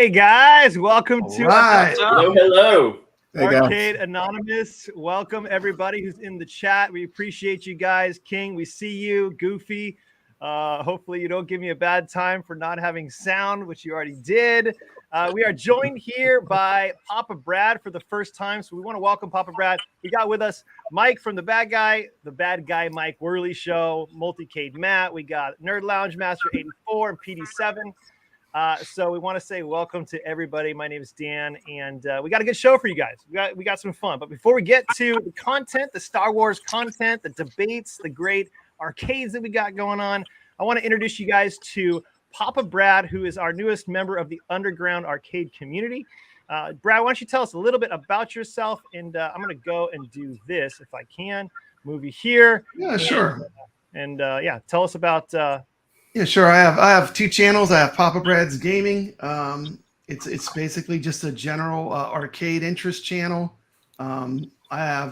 Hey guys, welcome to Hello. Hey Arcade Anonymous. Welcome everybody who's in the chat. We appreciate you guys. King, we see you. Goofy. Hopefully you don't give me a bad time for not having sound, which you already did. We are joined here by Papa Brad for the first time, so we want to welcome Papa Brad. We got with us Mike from the Bad Guy Mike Worley Show, Multicade Matt. We got Nerd Lounge Master 84 and PD7. So we want to say welcome to everybody. My name is Dan, and we got a good show for you guys. We got some fun. But before we get to the content, the Star Wars content, the debates, the great arcades that we got going on, I want to introduce you guys to Papa Brad, who is our newest member of the Underground Arcade community. Brad, why don't you tell us a little bit about yourself? And I'm going to go and do this if I can. Move you here. Yeah, sure. And yeah, tell us about. Yeah, sure. I have two channels. I have Papa Brad's Gaming. It's basically just a general arcade interest channel. I have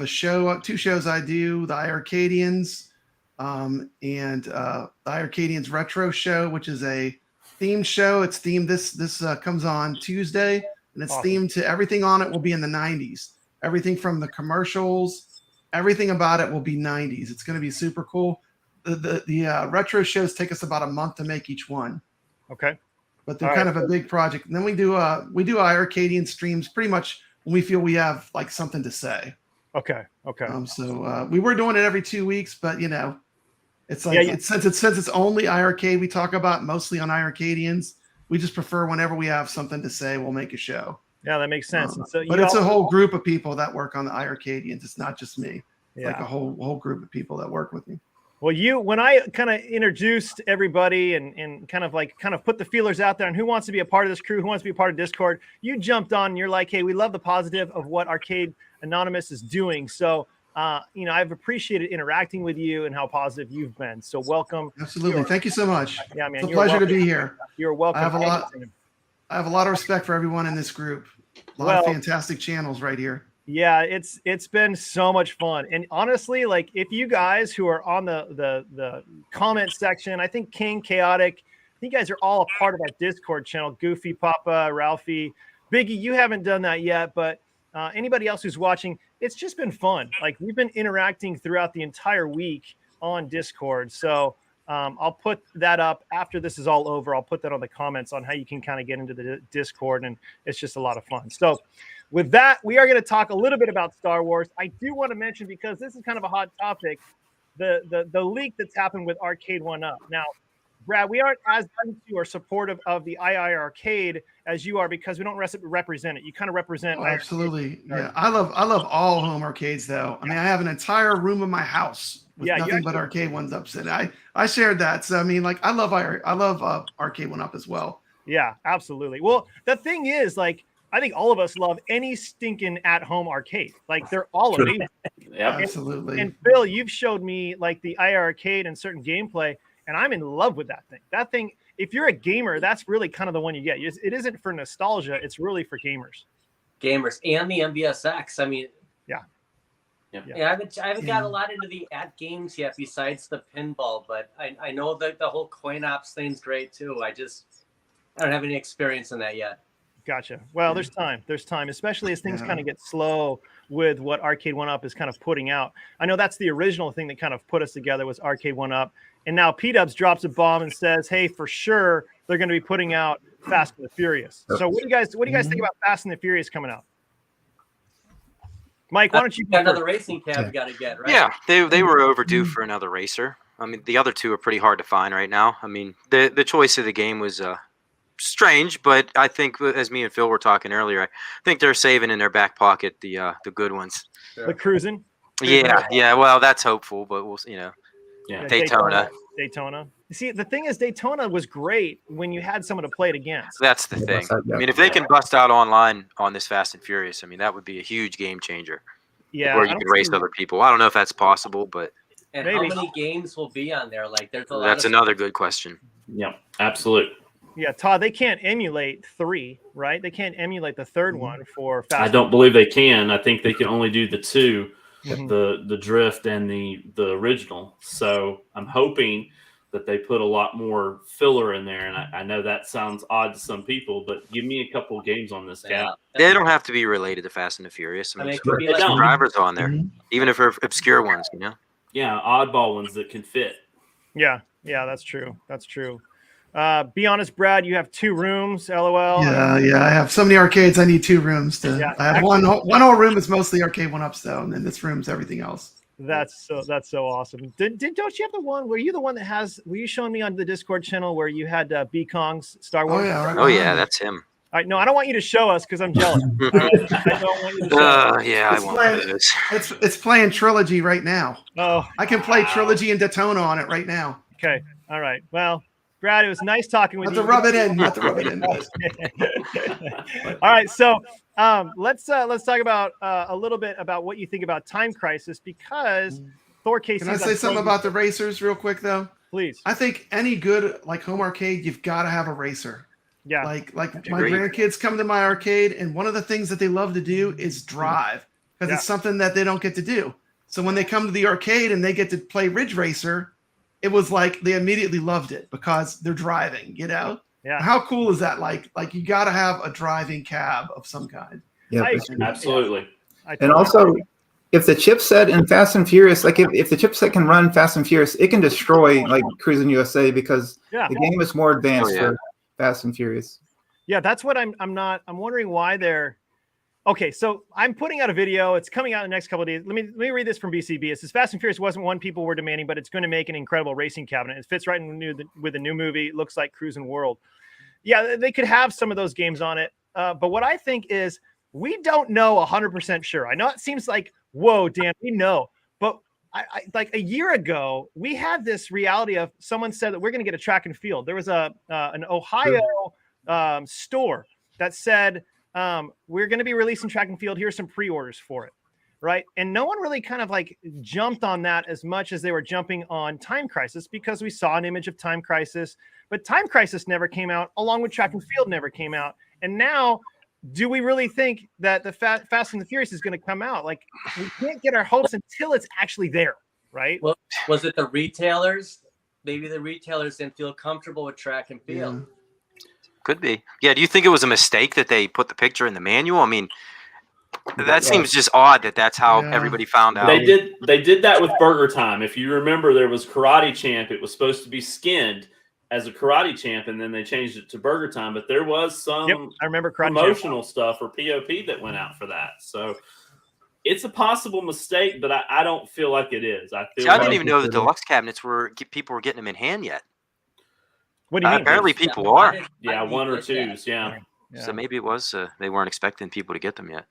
two shows I do, the iArcadians and the iArcadians Retro Show, which is a themed show. It's themed. This comes on Tuesday, and it's Awesome. themed to everything on it will be in the 90s. Everything from the commercials, everything about it will be 90s. It's going to be super cool. The retro shows take us about a month to make each one. Okay. But they're kind of a big project. And then we do iArcadian streams pretty much when we feel we have like something to say. Okay. So we were doing it every 2 weeks, but it's like since it's only iArcade we talk about mostly on iArcadians, we just prefer whenever we have something to say, we'll make a show. Yeah, that makes sense. But it's a whole group of people that work on the iArcadians. It's not just me. It's Yeah. like a whole group of people that work with me. Well, when I kind of introduced everybody and kind of put the feelers out there and who wants to be a part of this crew, who wants to be a part of Discord, you jumped on and you're like, hey, we love the positive of what Arcade Anonymous is doing. So, I've appreciated interacting with you and how positive you've been. So welcome. Absolutely. Thank you so much. Yeah, man. It's a pleasure to be here. You're welcome. I have a lot of respect for everyone in this group. A lot of fantastic channels right here. Yeah, it's been so much fun. And honestly, like if you guys who are on the comment section, I think King, Chaotic, I think you guys are all a part of our Discord channel. Goofy, Papa, Ralphie, Biggie, you haven't done that yet, but anybody else who's watching, it's just been fun. Like we've been interacting throughout the entire week on Discord. So I'll put that up after this is all over. I'll put that on the comments on how you can kind of get into the Discord, and it's just a lot of fun. So with that, we are going to talk a little bit about Star Wars. I do want to mention, because this is kind of a hot topic, the leak that's happened with Arcade 1-Up. Now, Brad, we aren't as into or supportive of the II Arcade as you are, because we don't represent it. You kind of represent. Oh, absolutely. Yeah, I love all home arcades, though. I mean, I have an entire room in my house with nothing but Arcade 1-Ups in it. I shared that. So I mean, like I love Arcade 1-Up as well. Yeah, absolutely. Well, the thing is, like, I think all of us love any stinking at-home arcade. Like they're all amazing. Yeah, absolutely. And Phil, you've showed me like the IR Arcade and certain gameplay, and I'm in love with that thing. That thing, if you're a gamer, that's really kind of the one you get. It isn't for nostalgia; it's really for gamers. Gamers and the MVSX. I mean, yeah. I haven't got a lot into the games yet, besides the pinball. But I know that the whole coin ops thing's great too. I don't have any experience in that yet. Gotcha. Well, there's time, especially as things kind of get slow with what Arcade 1-Up is kind of putting out. I know that's the original thing that kind of put us together was Arcade 1-Up. And now P-Dubs drops a bomb and says, hey, for sure, they're going to be putting out Fast and the Furious. So what do you guys think about Fast and the Furious coming out? Mike, why don't you got another racing cab we got to get, right? Yeah, they were overdue for another racer. I mean, the other two are pretty hard to find right now. I mean, the choice of the game was strange, but I think, as me and Phil were talking earlier, I think they're saving in their back pocket the good ones. The cruising. Yeah. Well, that's hopeful, but we'll Daytona. You see, the thing is, Daytona was great when you had someone to play it against. That's the thing. I mean, if they can bust out online on this Fast and Furious, I mean, that would be a huge game changer. Yeah, where you could race other people. I don't know if that's possible, but and maybe. How many games will be on there? Like, there's a lot. That's another good question. Yeah, absolutely. Yeah, Todd, they can't emulate 3, right? They can't emulate the third one for Fast. I don't believe they can. I think they can only do the 2, the drift and the original. So I'm hoping that they put a lot more filler in there. And I know that sounds odd to some people, but give me a couple of games on this cab. They don't have to be related to Fast and the Furious. I mean, it could be like don't. drivers on there, Mhm. even if they're obscure ones, you know. Yeah, oddball ones that can fit. Yeah, that's true. That's true. Be honest, Brad, you have 2 rooms, LOL. Yeah. I have so many arcades. I need 2 rooms to. Yeah, I have one whole room is mostly arcade 1-ups though, and then this room's everything else. That's so awesome. Don't you have the one? Were you the one that has? Were you showing me on the Discord channel where you had B Kong's Star Wars? Oh yeah. Right Oh yeah, behind me. that's him. All right, no, I don't want you to show us because I'm jealous. All right? I don't want you to show us. Yeah, I It's want like- those. It's playing Trilogy right now. Oh, I can play Trilogy and Daytona on it right now. okay. All right. Well, Brad, it was nice talking with Not you. to rub it in. Not to rub it in. All right, so let's talk about a little bit about what you think about Time Crisis because Thor KC. Can I say something about the racers real quick though? Please? I think any good like home arcade, you've got to have a racer. Yeah. Like my Agreed. grandkids come to my arcade, and one of the things that they love to do is drive because it's something that they don't get to do. So when they come to the arcade and they get to play Ridge Racer, it was like they immediately loved it because they're driving. You know? Yeah. How cool is that? Like you got to have a driving cab of some kind. Yeah, I- for sure. Absolutely. I And totally also, agree. if the chipset in Fast and Furious, like if the chipset can run Fast and Furious, it can destroy like Cruising USA because Yeah. the game is more advanced Oh, yeah. for Fast and Furious. Yeah, that's what I'm wondering why they're okay. So I'm putting out a video. It's coming out in the next couple of days. Let me read this from BCB. It says Fast and Furious wasn't one people were demanding, but it's going to make an incredible racing cabinet. It fits right in with the new movie. It looks like Cruising World. Yeah, they could have some of those games on it. But what I think is we don't know 100% sure. I know it seems like, whoa, Dan, we know. But I like a year ago, we had this reality of someone said that we're going to get a track and field. There was an Ohio store that said we're going to be releasing track and field. Here's some pre-orders for it, right? And no one really kind of like jumped on that as much as they were jumping on Time Crisis because we saw an image of Time Crisis, but Time Crisis never came out, along with track and field never came out. And now, do we really think that the Fast and the Furious is going to come out? Like, we can't get our hopes until it's actually there, right? Well, was it the retailers? Maybe the retailers didn't feel comfortable with track and field. Could be. Yeah. Do you think it was a mistake that they put the picture in the manual? I mean, that seems just odd that that's how Yeah. everybody found out. They did that with Burger Time. If you remember, there was Karate Champ. It was supposed to be skinned as a Karate Champ, and then they changed it to Burger Time. But there was some Yep, I remember Karate Champ. promotional stuff or POP that went out for that. So it's a possible mistake, but I don't feel like it is. I feel See, I like didn't even know the deluxe cabinets people were getting them in hand yet. What do you mean? Apparently, people Yeah, why are. did- yeah, why did one you or get that? twos. Yeah. Yeah. So maybe it was they weren't expecting people to get them yet.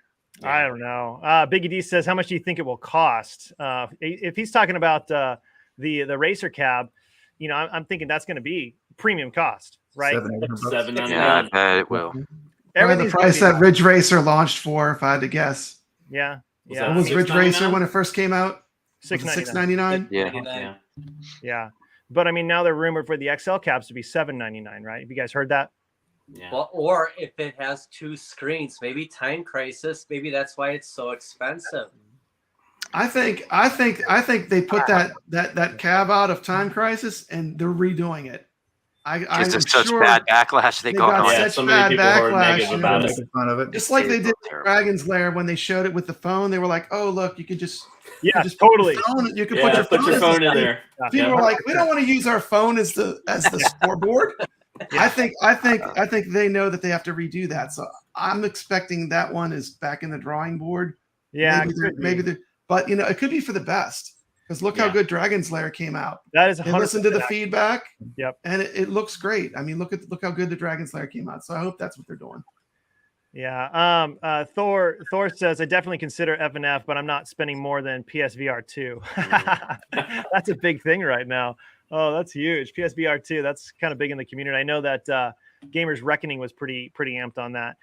I don't know. Biggie D says, how much do you think it will cost? If he's talking about the racer cab, you know, I'm thinking that's going to be premium cost, right? $7.99. Yeah, I bet it will. Probably the Everything's gonna price be- that Ridge Racer launched for, if I had to guess. Yeah, Was yeah, What was Ridge $6.99? Racer when it first came out? $6.99. $6.99. Yeah. Yeah. Yeah, but I mean, now they're rumored for the XL cabs to be $7.99, right? Have you guys heard that? Yeah. Well, or if it has 2 screens, maybe Time Crisis. Maybe that's why it's so expensive. I think they put that cab out of Time Crisis and they're redoing it. I'm Just such sure, bad backlash they they got got on Yeah, it. such so many bad people were backlash, negative you about know. it. Making fun of it. Just like they did Terrible. Dragon's Lair when they showed it with the phone, they were like, "Oh, look, you could just Yeah, just put totally. your phone, you can Yeah, put your phone in as the- there. People Yeah. were like, "We don't want to use our phone as the scoreboard." I think they know that they have to redo that. So I'm expecting that one is back in the drawing board. Yeah, maybe they're, but you know, it could be for the best because look how Yeah. good Dragon's Lair came out. that is They 100%. listened to the feedback. Yep. And it looks great. I mean, look how good the Dragon's Lair came out. So I hope that's what they're doing. Yeah. Thor says I definitely consider F&F, but I'm not spending more than PSVR 2. That's a big thing right now. Oh, that's huge. PSVR 2. That's kind of big in the community. I know that Gamers Reckoning was pretty amped on that.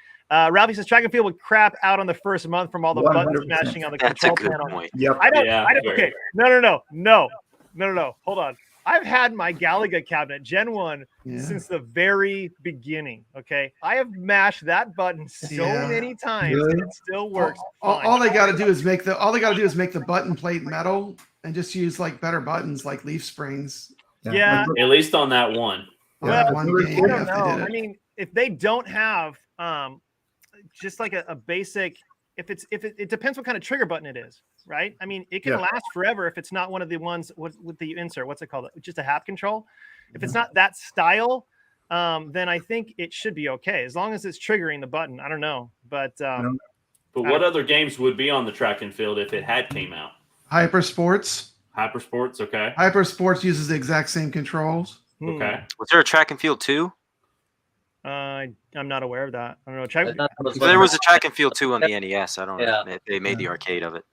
Ralphie says track and field would crap out on the first month from all the button 100%. smashing on the That's a control good panel. point. Yep. I don't. Yeah, Okay. No. Hold on. I've had my Galaga cabinet Gen 1 Yeah. since the very beginning. Okay. I have mashed that button so Yeah. many times Really? and it still works. All they got to do is make the button plate metal and just use like better buttons like leaf springs. Yeah. At least on that one. Well, one I game, don't if they know. did I it. mean, if they don't have just like a basic, if it depends what kind of trigger button it is, right? I mean, it can Yeah. last forever if it's not one of the ones with the insert. What's it called? Just a hap control. If it's not that style, then I think it should be okay as long as it's triggering the button. I don't know, but what other games would be on the track and field if it had came out? Hyper Sports. Hyper Sports, okay. Hyper Sports uses the exact same controls. Okay. Was there a track and field 2? I'm not aware of that. I don't know. I Check. thought that was There was a track and field 2 on the NES. I don't Yeah. know if they made the arcade of it.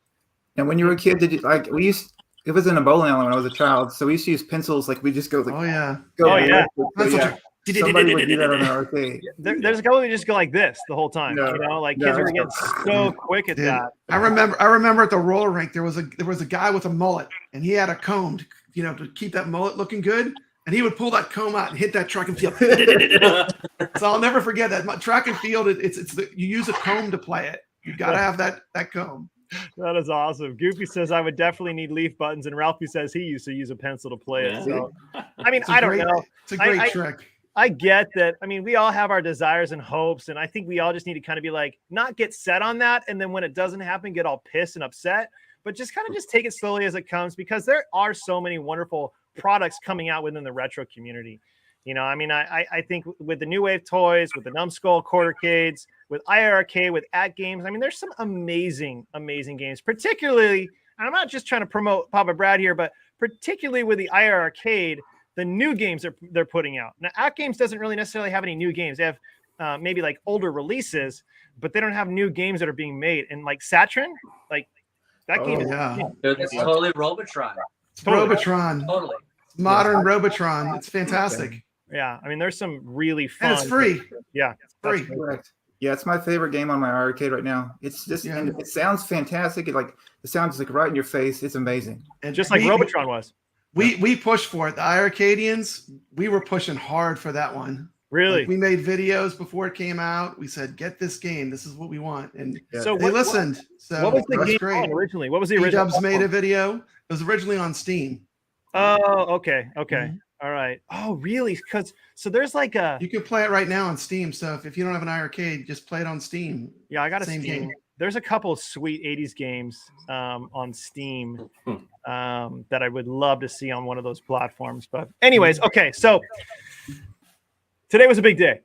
And when you were a kid, did you like it was in a bowling alley when I was a child, so we used to use pencils. Like we just go like, Oh yeah. go Oh, yeah. Somebody would do that on the arcade. There's a couple that just go like this the whole time. Yeah. You know, like Yeah, kids were that's getting so quick at Dude, that. I remember at the roller rink there was a guy with a mullet and he had a comb to keep that mullet looking good, and he would pull that comb out and hit that track and field. So I'll never forget that. Track and field, you use a comb to play it. You got to have that comb. That is awesome. Goofy says I would definitely need leaf buttons, and Ralphie says he used to use a pencil to play it. So I mean, I don't know. It's a great trick. I get that. I mean, we all have our desires and hopes, and I think we all just need to kind of be like, not get set on that, and then when it doesn't happen, get all pissed and upset, but just kind of just take it slowly as it comes, because there are so many wonderful products coming out within the retro community. You know, I mean, I think with the New Wave toys, with the Numbskull Quartercades, with IRK, with At Games, I mean, there's some amazing, amazing games, particularly, and I'm not just trying to promote Papa Brad here, but particularly with the IR Arcade, the new games they're putting out. Now, At Games doesn't really necessarily have any new games. They have maybe like older releases, but they don't have new games that are being made. And like Saturn, like that game is Dude, it's totally Robotron. It's Robotron. Totally. Modern Robotron. It's fantastic. Yeah, I mean, there's some really fun. And it's free. Yeah, Free. Correct. Yeah, it's my favorite game on my arcade right now. It's just and it sounds fantastic. The sound is like right in your face. It's amazing. And just like Robotron was. We pushed for it. The iArcadians, we were pushing hard for that one. Really? Like we made videos before it came out. We said, get this game. This is what we want. And so they listened. So what was the game great. originally? What was the original? Dubs made a video. It was originally on Steam. Oh, okay. Mm-hmm. All right. Oh, really? So there's like a. You can play it right now on Steam. So if you don't have an iArcade, just play it on Steam. Yeah, I got a Same Steam. game. There's a couple of sweet 80s games on Steam that I would love to see on one of those platforms. But anyways, okay. So today was a big day.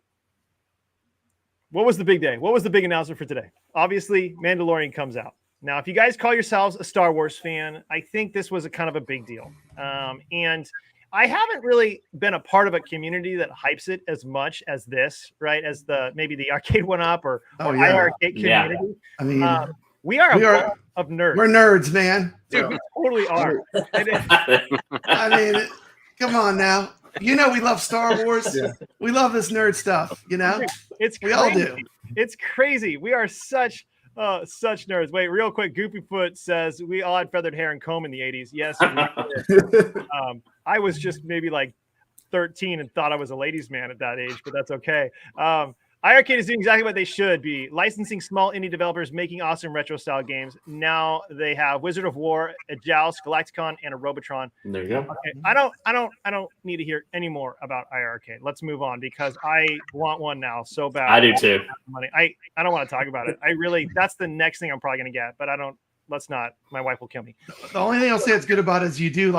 What was the big day? What was the big announcement for today? Obviously, Mandalorian comes out. Now, if you guys call yourselves a Star Wars fan, I think this was a kind of a big deal. And I haven't really been a part of a community that hypes it as much as this, right? As maybe the arcade one up or arcade community. Yeah. I mean, we are a bunch of nerds. We're nerds, man. Dude, we totally are. I mean, come on now. You know we love Star Wars. Yeah. We love this nerd stuff. You know, we all do. It's crazy. We are such nerds. Wait, real quick. Goofyfoot says we all had feathered hair and comb in the 80s. Yes, we did. I was just maybe like 13 and thought I was a ladies' man at that age, but that's okay. iArcade is doing exactly what they should be, licensing small indie developers making awesome retro style games. Now they have Wizard of War, a Joust, Galacticon, and a Robotron. There you go. Okay, I don't need to hear any more about iArcade. Let's move on because I want one now so bad. I do too. Money. I don't want to talk about it. That's the next thing I'm probably gonna get, but let's not. My wife will kill me. The only thing I'll say that's good about it is you do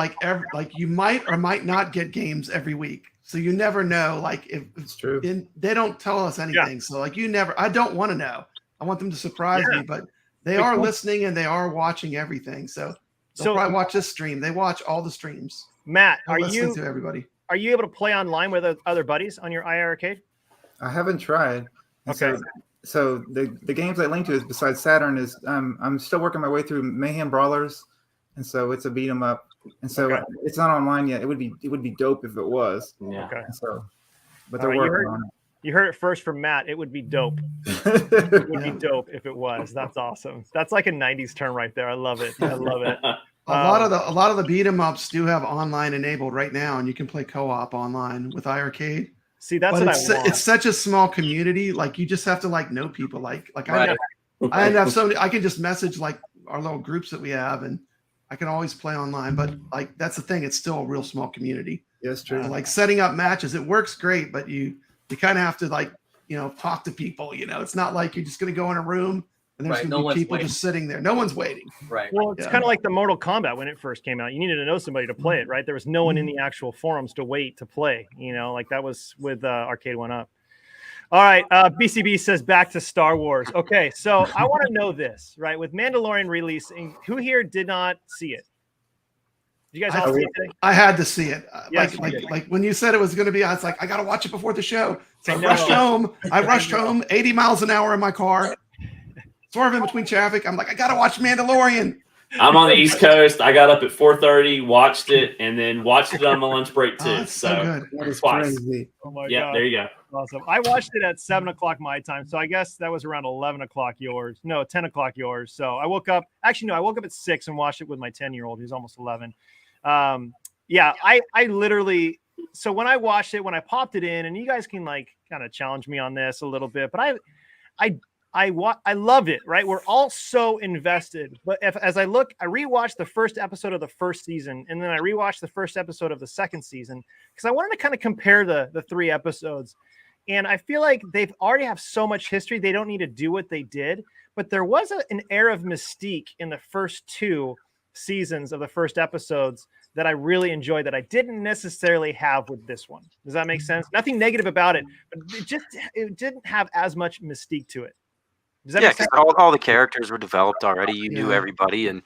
you might or might not get games every week. So you never know, like if it's true. They don't tell us anything. Yeah. So I don't want to know. I want them to surprise me, but they are listening and they are watching everything. So they'll probably watch this stream. They watch all the streams. Matt, are you to everybody? Are you able to play online with other buddies on your iArcade? I haven't tried. Okay. So the games I link to is besides Saturn is I'm still working my way through Mayhem Brawlers, and so it's a beat 'em up, and so it's not online yet. It would be dope if it was. Yeah. Okay. So, but they're working on it. You heard it first from Matt. It would be dope. It would be dope if it was. That's awesome. That's like a 90s term right there. I love it. I love it. A lot of the beat 'em ups do have online enabled right now, and you can play co-op online with iArcade. See, that's what I want. It's such a small community. Like you just have to know people. Like I have so many. I can just message our little groups that we have, and I can always play online. But that's the thing. It's still a real small community. Yes, true. Like setting up matches, it works great, but you kind of have to like, talk to people. It's not like you're just going to go in a room and there's going to be people just sitting there. No one's waiting. Right. Well, it's kind of like the Mortal Kombat when it first came out. You needed to know somebody to play it, right? There was no one in the actual forums to wait to play. Like that was with Arcade 1-Up. All right, BCB says back to Star Wars. Okay, so I want to know this, right? With Mandalorian releasing, who here did not see it? Did you guys all see it today? I had to see it. Yes, like when you said it was going to be, I was like, I got to watch it before the show. So I rushed home 80 miles an hour in my car, swerving between traffic. I'm like, I got to watch Mandalorian. I'm on the East Coast. I got up at 4:30, watched it, and then watched it on my lunch break too. So good. That is twice. crazy. Oh my Yeah, God. there you go. Awesome. I watched it at 7 o'clock my time. So I guess that was around 11 o'clock yours. No, 10 o'clock yours. So I woke up. Actually, no, I woke up at 6 and watched it with my 10-year-old who's almost 11. Yeah, I literally. So when I watched it, when I popped it in, and you guys can like kind of challenge me on this a little bit, but I love it, right? We're all so invested. But as I rewatched the first episode of the first season, and then I rewatched the first episode of the second season because I wanted to kind of compare the 3 episodes. And I feel like they've already have so much history, they don't need to do what they did. But there was an air of mystique in the first 2 seasons of the first episodes that I really enjoyed that I didn't necessarily have with this one. Does that make sense? Nothing negative about it, but it didn't have as much mystique to it. Yeah, because all the characters were developed already. You knew everybody, and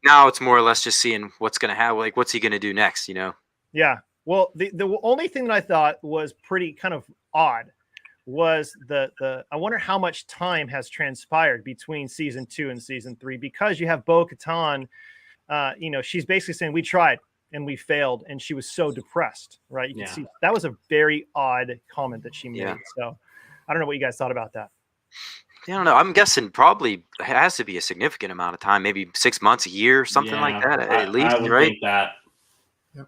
now it's more or less just seeing what's going to happen. Like, what's he going to do next? Yeah. Well, the only thing that I thought was pretty kind of odd was the I wonder how much time has transpired between season 2 and season 3 because you have Bo-Katan. She's basically saying we tried and we failed, and she was so depressed, right? You can see that was a very odd comment that she made. Yeah. So I don't know what you guys thought about that. I don't know. I'm guessing probably it has to be a significant amount of time, maybe 6 months, a year, something like that, at least, I would right? think that.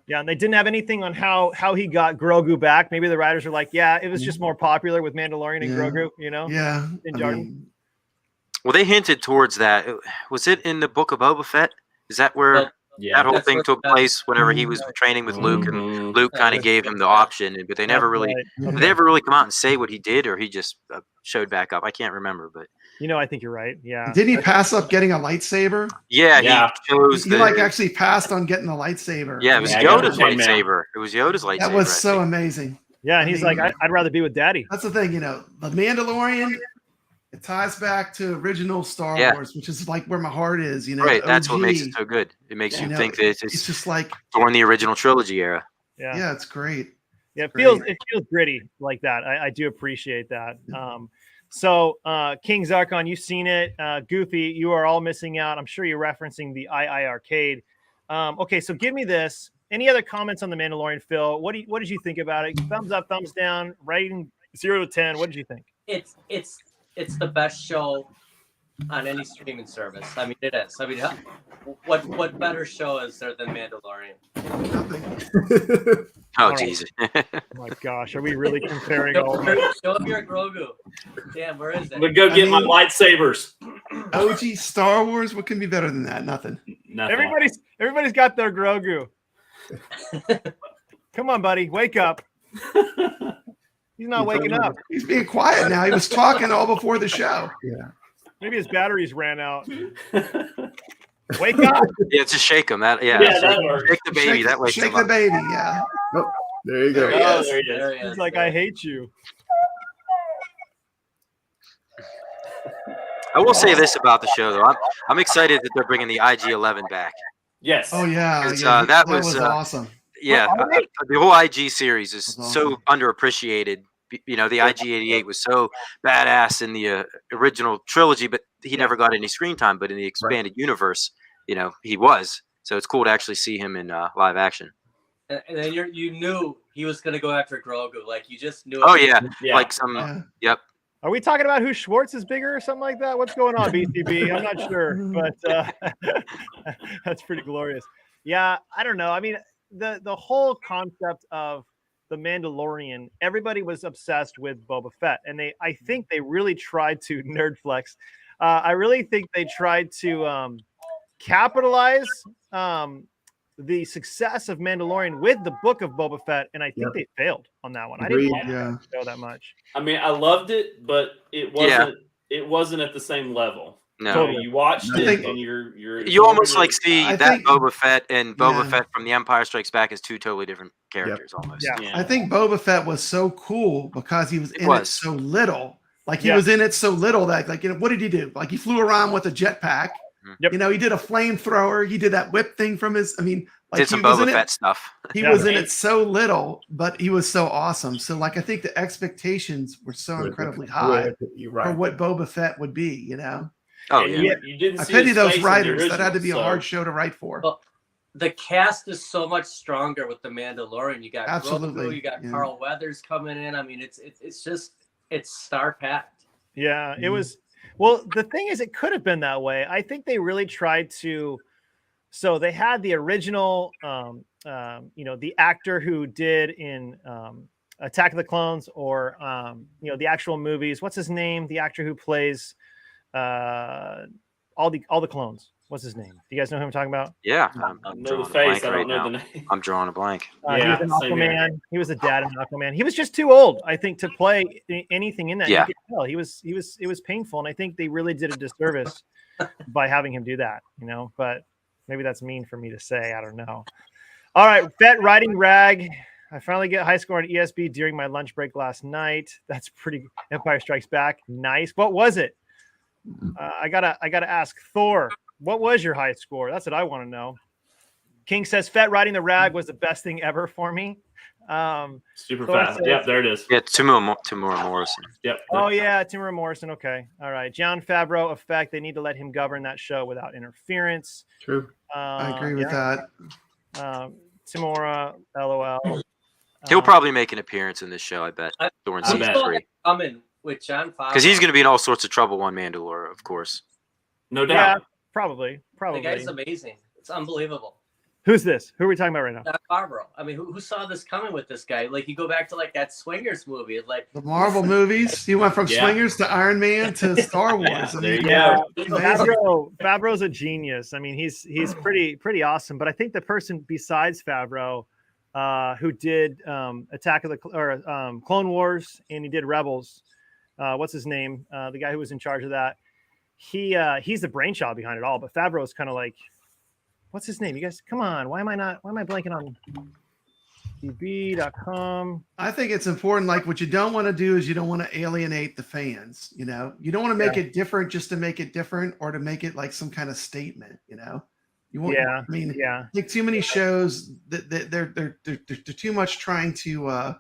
Yeah, and they didn't have anything on how he got Grogu back. Maybe the writers are like, yeah, it was just more popular with Mandalorian and Grogu, Yeah. And Jordan. Well, they hinted towards that. Was it in the Book of Boba Fett? Is that where that whole thing took place whenever he was training with Luke, and Luke kind of gave him the option, but they never really, did they ever really come out and say what he did, or he just showed back up? I can't remember, but I think you're right. Yeah. Didn't he pass up getting a lightsaber? Yeah. He chose. He actually passed on getting the lightsaber. Yeah, it was Yoda's lightsaber. It was Yoda's lightsaber. That was so amazing. Yeah, and he's like, I'd rather be with Daddy. That's the thing, the Mandalorian. It ties back to original Star Wars, which is like where my heart is, Right, that's what makes it so good. It makes you think that it's just like during the original trilogy era. Yeah, it's great. Yeah, it feels gritty like that. I do appreciate that. So King Zarkon, you've seen it. Goofy, you are all missing out. I'm sure you're referencing the II Arcade. Okay, so give me this. Any other comments on the Mandalorian, Phil? What did you think about it? Thumbs up, thumbs down, rating 0 to 10. What did you think? It's the best show on any streaming service. I mean, it is. I mean, what better show is there than Mandalorian? Oh, Jesus. Oh my gosh, are we really comparing all of that? Show me your Grogu. Damn, where is it? I'm gonna go get my lightsabers. OG Star Wars. What can be better than that? Nothing. Everybody's got their Grogu. Come on, buddy, wake up. He's not waking up. He's being quiet now. He was talking all before the show. Yeah. Maybe his batteries ran out. Wake up. Yeah, just shake him. That works. Shake the baby. That wakes Shake him the up. baby. Yeah. Oh, there you go. Oh, there he is. There he is. He's like, I hate you. I will say this about the show, though. I'm excited that they're bringing the IG-11 back. Yes. Oh yeah. That was awesome. Yeah, the whole IG series is That's so awesome. underappreciated. The IG-88 was so badass in the original trilogy, but he never got any screen time. But in the expanded universe, he was. So it's cool to actually see him in live action. And then you knew he was going to go after Grogu. Like, you just knew. Oh, yeah. Yeah. Like some, yep. Are we talking about who Schwartz is bigger or something like that? What's going on, BCB? I'm not sure, but that's pretty glorious. Yeah, I don't know. I mean, the whole concept of the Mandalorian, everybody was obsessed with Boba Fett, and I think they really tried to nerd flex. I really think they tried to capitalize the success of Mandalorian with the book of Boba Fett, and I think they failed on that one. Agreed. I didn't like that show that much. I mean, I loved it, but it wasn't at the same level. No, Totally. You watched I it, think- and you're you almost like see I that think- Boba Fett and Boba Yeah. Fett from The Empire Strikes Back as two totally different characters, almost. Yeah. Yeah. I think Boba Fett was so cool because he was in it was. so little. Like he Yeah. was in it so little that, like, what did he do? Like he flew around with a jetpack. Yep. He did a flamethrower. He did that whip thing from his. Like Did some he was in Boba it. Fett stuff. He Yeah. was in it so little, but he was so awesome. So, like, I think the expectations were so incredibly high You're for right. what Boba Fett would be. Oh, And yeah. you didn't I see pity his those face in the writers. That had to original, be a so- hard show to write for. Well, the cast is so much stronger with the Mandalorian. You got Absolutely, Grogu, you got yeah. Carl Weathers coming in. I mean, it's star packed. Yeah, it was. Well, the thing is, it could have been that way. I think they really tried to. So they had the original, the actor who did in Attack of the Clones, or the actual movies. What's his name? The actor who plays all the clones. What's his name? Do you guys know who I'm talking about? Yeah. I I'm know drawing the a face. blank I right don't know now. the name. I'm drawing a blank. He Yeah, was an same here. Aquaman. He was a dad in Aquaman. He was just too old, I think, to play anything in that. Yeah. You could tell it was painful, and I think they really did a disservice by having him do that. But maybe that's mean for me to say. I don't know. All right, Fett riding rag. I finally get a high score on ESB during my lunch break last night. That's pretty. Empire Strikes Back. Nice. What was it? I gotta ask Thor. What was your high score? That's what I want to know. King says Fett riding the rag was the best thing ever for me. Super Thor fast. says- Yep, there it is. Yeah, Timur Morrison. Yep. Oh yeah, Timur Morrison. Okay, all right. John Favreau effect. They need to let him govern that show without interference. True. I agree with that. Timura, LOL. He'll probably make an appearance in this show, I bet. During I season bet. 3. Coming with John Favreau. Because he's going to be in all sorts of trouble on Mandalore, of course. No Yeah, doubt. probably. The guy's amazing. It's unbelievable. Who's this? Who are we talking about right now? John Favreau. I mean, who saw this coming with this guy? Like, you go back to like that Swingers movie. It's like The Marvel movies. He went from Yeah. Swingers to Iron Man to Star Wars. Yeah, I there mean, you Yeah, go. Favreau's a genius. I mean, he's pretty awesome. But I think the person besides Favreau, who did Clone Wars, and he did Rebels. What's his name? The guy who was in charge of that. He's the brainchild behind it all. But Favreau is kind of like, what's his name? You guys, come on. Why am I blanking on DB.com? I think it's important. Like, what you don't want to do is you don't want to alienate the fans. You don't want to make it different just to make it different, or to make it like some kind of statement. You want. Yeah, I mean, yeah. I think too many shows that they're too much trying to.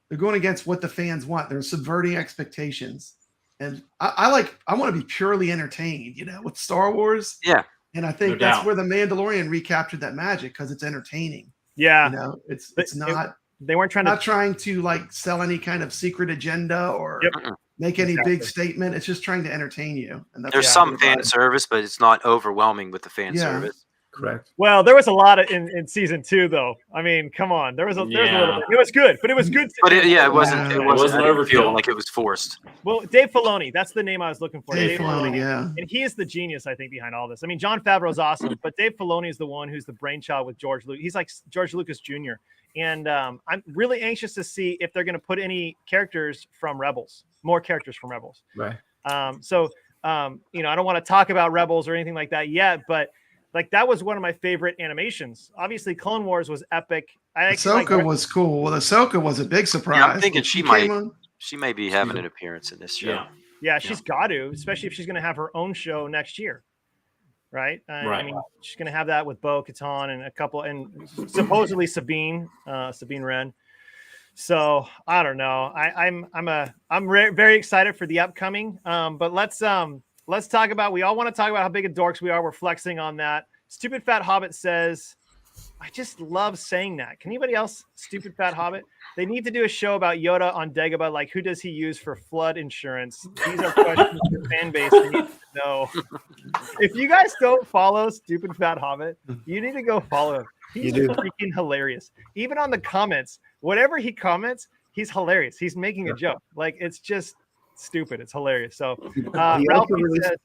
They're going against what the fans want. They're subverting expectations, and I want to be purely entertained. With Star Wars. Yeah. And I think No that's doubt. where the Mandalorian recaptured that magic, because it's entertaining. Yeah. It's not. They weren't trying Not to. trying to like sell any kind of secret agenda or Yep. make any Exactly. big statement. It's just trying to entertain you. And that's There's what some it's fan about. service, but it's not overwhelming with the fan Yeah. service. Correct. Well, there was a lot in season 2, though. I mean, come on. There was a little Yeah. bit. It was good, but it was good. But it wasn't. Yeah. It It wasn't wasn't overkill. overkill. Like it was forced. Well, Dave Filoni, that's the name I was looking for. Dave Filoni, yeah. And he is the genius, I think, behind all this. I mean, John Favreau is awesome, but Dave Filoni is the one who's the brainchild with George Lucas. He's like George Lucas Jr. And I'm really anxious to see if they're going to put any characters from Rebels, more characters from Rebels. Right. I don't want to talk about Rebels or anything like that yet, but like that was one of my favorite animations. Obviously, Clone Wars was epic. Ahsoka was cool. Well, Ahsoka was a big surprise. Yeah, I'm thinking When she came might- on- She may be having an appearance in this show. Yeah. Yeah, she's got to, especially if she's going to have her own show next year, right? I Right. mean, she's going to have that with Bo-Katan and a couple, and supposedly Sabine Wren. So I don't know. I'm very excited for the upcoming. But let's talk about. We all want to talk about how big of dorks we are. We're flexing on that. Stupid Fat Hobbit says, I just love saying that. Can anybody else? Stupid Fat Hobbit. They need to do a show about Yoda on Dagobah. Like, who does he use for flood insurance? These are questions the fan base needs to know. If you guys don't follow Stupid Fat Hobbit, you need to go follow him. He's You do. freaking hilarious. Even on the comments, whatever he comments, he's hilarious. He's making a joke. Like, it's just stupid. It's hilarious. So, He Ralphie also released- says,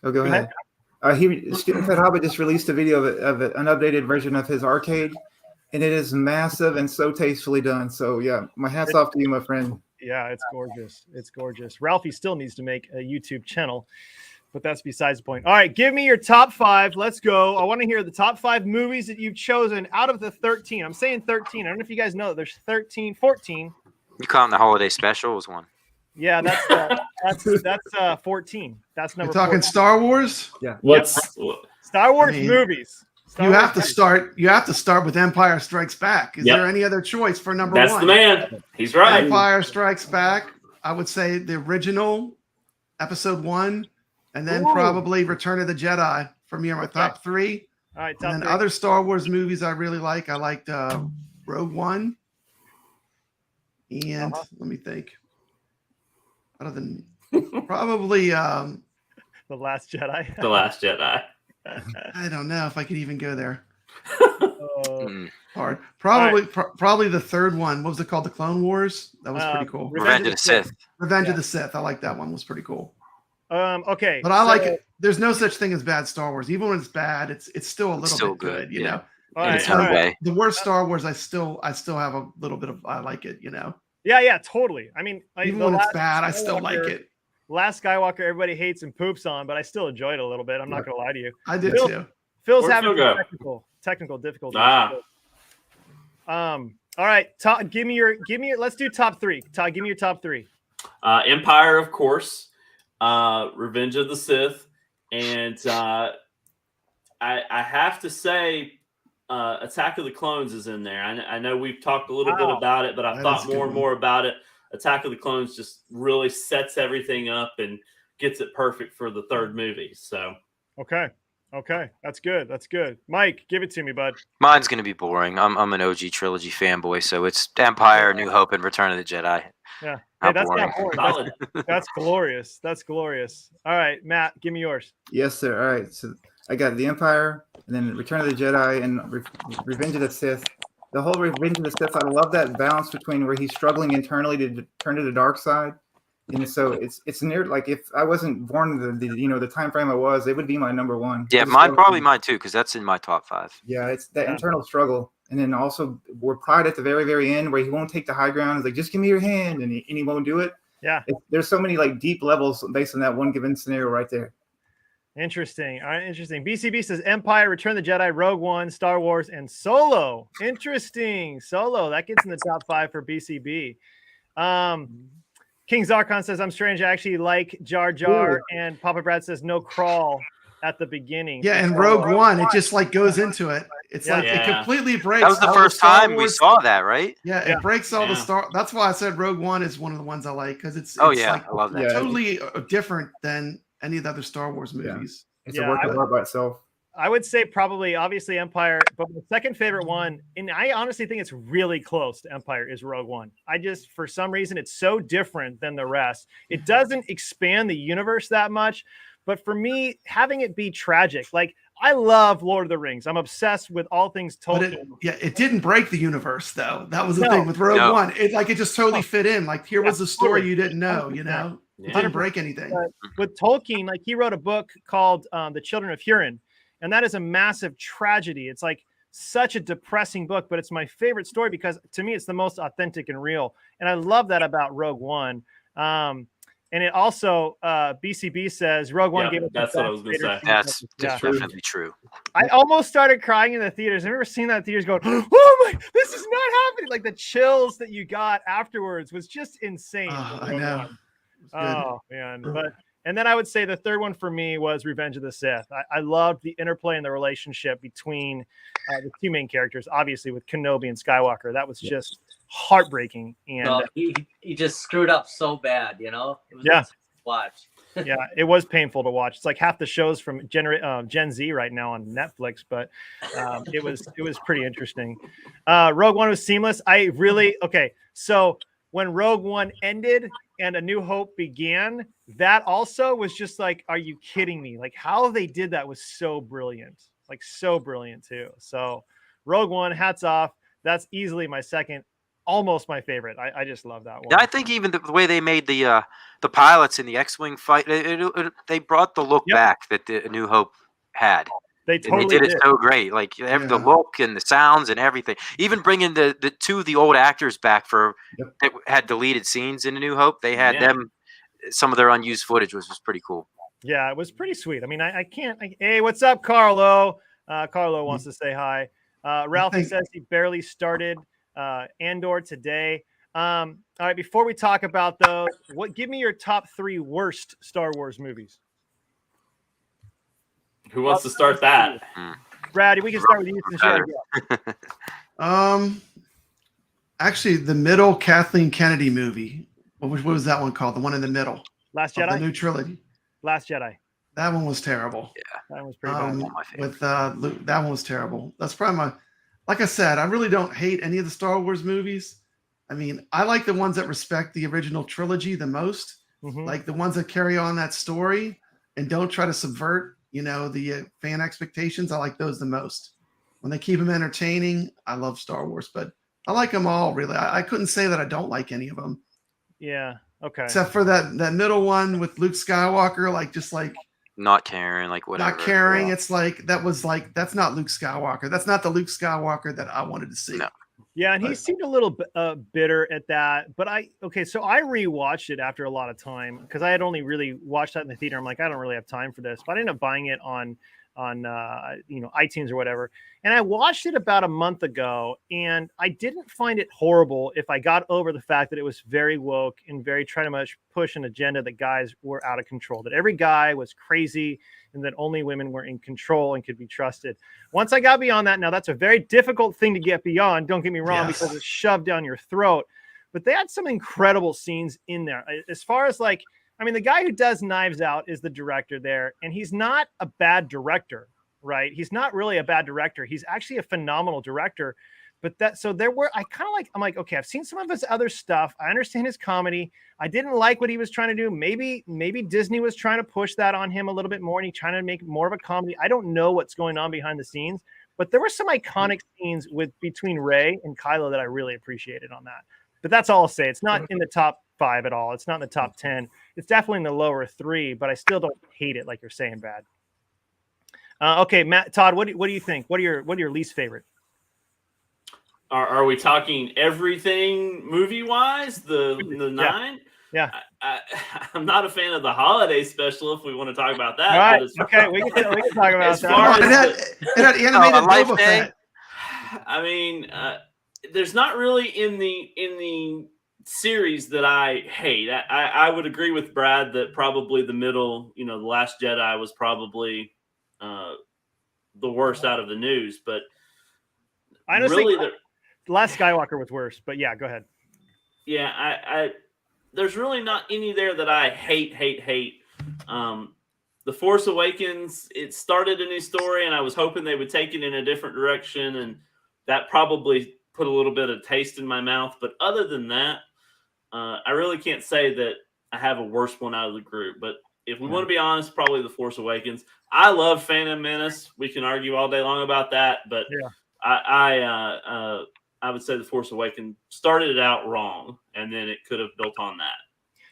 Oh, go ahead. Student Fed Hobbit just released a video of an updated version of his arcade, and it is massive and so tastefully done. So yeah, my hats off to you, my friend. Yeah, it's gorgeous. It's gorgeous. Ralphie still needs to make a YouTube channel, but that's besides the point. All right, give me your top 5. Let's go. I want to hear the top 5 movies that you've chosen out of the 13. I'm saying 13. I don't know if you guys know there's 13, 14. You counting the holiday special as one? Yeah, that's 14. That's number. You're talking 14. Star Wars. Yeah. Star Wars I mean, movies. You have to start with Empire Strikes Back. Is there any other choice for number 1? That's the man. He's right. Empire Strikes Back. I would say the original, Episode 1, and then probably Return of the Jedi for me are my top 3. All right, and then other Star Wars movies I really like. I liked Rogue One, and let me think. Other than probably The Last Jedi. The Last Jedi. I don't know if I could even go there. Oh. Hard. Probably the third one. What was it called? The Clone Wars. That was pretty cool. Revenge of the Sith. Revenge of the Sith. I like that one. Was pretty cool. Okay. But I like it. There's no such thing as bad Star Wars. Even when it's bad, it's still a little bit good. You know. All right, its own way. The worst Star Wars, I still have a little bit of I like it. You know. Yeah, totally. I mean, even when it's bad, I still like it. Last Skywalker, everybody hates and poops on, but I still enjoyed it a little bit. I'm not gonna lie to you. I did too. Phil's having technical difficulties. All right, Todd, give me your. Let's do top 3. Todd, give me your top 3. Empire, of course. Revenge of the Sith, and I have to say, Attack of the Clones is in there. I know we've talked a little bit about it, but I've thought more and more about it. Attack of the Clones just really sets everything up and gets it perfect for the third movie. So okay, that's good. Mike, give it to me, bud. Mine's gonna be boring. I'm an OG trilogy fanboy, so it's Empire, New Hope, and Return of the Jedi. Yeah, hey, that's boring. Not boring. That's glorious. That's glorious. All right, Matt, give me yours. Yes, sir. All right, so I got the Empire, and then Return of the Jedi, and Revenge of the Sith. The whole Revenge of the Sith, I love that balance between where he's struggling internally to turn to the dark side, and so it's near like if I wasn't born the time frame I was, it would be my number 1. Yeah, probably mine too, because that's in my top 5. Yeah, it's that internal struggle, and then also we're pride at the very, very end where he won't take the high ground. He's like, just give me your hand, and he won't do it. Yeah, there's so many like deep levels based on that one given scenario right there. Interesting. All right, interesting. BCB says Empire, Return of the Jedi, Rogue One, Star Wars, and Solo. Interesting. Solo. That gets in the top 5 for BCB. King Zarkon says, I'm strange. I actually like Jar Jar. And Papa Brad says, no crawl at the beginning. Yeah, and Rogue One, it just like goes into it. It's like it completely breaks. That was the first time we saw that, right? Yeah, it breaks all the Star. That's why I said Rogue One is one of the ones I like, because it's I like love that. totally different than any of the other Star Wars movies. It's a work of art by itself. I would say probably, obviously, Empire, but my second favorite one, and I honestly think it's really close to Empire, is Rogue One. For some reason, it's so different than the rest. It doesn't expand the universe that much, but for me, having it be tragic, like I love Lord of the Rings. I'm obsessed with all things Tolkien. It didn't break the universe though. That was the thing with Rogue One. It just totally fit in. Like here was a story you didn't know, you know. It didn't break anything. With Tolkien, like he wrote a book called The Children of Hurin, and that is a massive tragedy. It's like such a depressing book, but it's my favorite story because to me it's the most authentic and real. And I love that about Rogue One. And it also, BCB says Rogue One gave us. That's what I was going to say. That's definitely true. I almost started crying in the theaters. I've never seen that in theaters going, oh my, this is not happening. Like the chills that you got afterwards was just insane. I know. Oh man. And then I would say the third one for me was Revenge of the Sith. I loved the interplay and the relationship between the two main characters, obviously with Kenobi and Skywalker. That was just heartbreaking. And he just screwed up so bad, you know? It was to watch. Yeah, it was painful to watch. It's like half the shows from Gen Z right now on Netflix, but it was pretty interesting. Rogue One was seamless. So when Rogue One ended and A New Hope began, that also was just like, are you kidding me? Like how they did that was so brilliant, like so brilliant too. So Rogue One, hats off. That's easily my second, almost my favorite. I just love that one. Yeah, I think even the way they made the pilots in the X-Wing fight, they brought the look back that the A New Hope had. They And totally they did it so great. Like the look and the sounds and everything. Even bringing the two of the old actors back that had deleted scenes in A New Hope. They had them. Some of their unused footage was pretty cool. Yeah, it was pretty sweet. I mean, I can't. Hey, what's up, Carlo? Carlo wants to say hi. Ralphie says he barely started Andor today. All right, before we talk about those, give me your top 3 worst Star Wars movies. Who wants to start that? Brad, we can start with you since you're Actually, the middle Kathleen Kennedy movie. What was that one called? The one in the middle. Last Jedi. The new trilogy. Last Jedi. That one was terrible. Yeah, that one was pretty bad. With Luke, that one was terrible. That's probably like I said, I really don't hate any of the Star Wars movies. I mean, I like the ones that respect the original trilogy the most, like the ones that carry on that story and don't try to subvert, the fan expectations. I like those the most. When they keep them entertaining, I love Star Wars, but I like them all, really. I couldn't say that I don't like any of them. Yeah, okay. Except for that middle one with Luke Skywalker, just not caring, whatever. Not caring. It's that's not Luke Skywalker. That's not the Luke Skywalker that I wanted to see. No. Yeah, and he seemed a little bitter at that. But so I rewatched it after a lot of time because I had only really watched that in the theater. I'm like, I don't really have time for this. But I ended up buying it on iTunes or whatever. And I watched it about a month ago, and I didn't find it horrible if I got over the fact that it was very woke and very trying to push an agenda that guys were out of control, that every guy was crazy and that only women were in control and could be trusted. Once I got beyond that, now that's a very difficult thing to get beyond. Don't get me wrong, because it's shoved down your throat, but they had some incredible scenes in there. As far as the guy who does Knives Out is the director there, and he's not a bad director, right? He's not really a bad director. He's actually a phenomenal director. But I'm like, okay, I've seen some of his other stuff. I understand his comedy. I didn't like what he was trying to do. Maybe Disney was trying to push that on him a little bit more, and he's trying to make more of a comedy. I don't know what's going on behind the scenes, but there were some iconic scenes between Rey and Kylo that I really appreciated on that. But that's all I'll say. It's not in the top 5 at all. It's not in the top 10. It's definitely in the lower 3, but I still don't hate it like you're saying, Brad. Okay, Todd, what do you think? What are your least favorite? Are we talking everything movie-wise? The 9? Yeah. I'm not a fan of the holiday special. If we want to talk about that, all right. Okay, we can talk about that. It had animated Boba Fett. I mean, there's not really in the series that I hate. I would agree with Brad that probably the middle, The Last Jedi was probably the worst out of the news. But honestly, really, The Last Skywalker was worse. But yeah, go ahead. Yeah, I there's really not any there that I hate. The Force Awakens, it started a new story, and I was hoping they would take it in a different direction, and that probably put a little bit of taste in my mouth. But other than that, I really can't say that I have a worse one out of the group. But if we want to be honest, probably The Force Awakens. I love Phantom Menace. We can argue all day long about that, but I would say The Force Awakens started it out wrong, and then it could have built on that.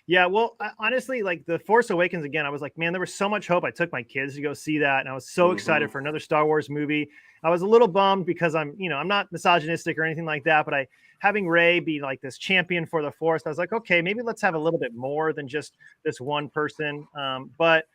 Yeah, well, honestly, The Force Awakens, again, I was like, man, there was so much hope. I took my kids to go see that, and I was so excited for another Star Wars movie. I was a little bummed because I'm not misogynistic or anything like that, but having Rey be like this champion for the Force, I was like, okay, maybe let's have a little bit more than just this one person. But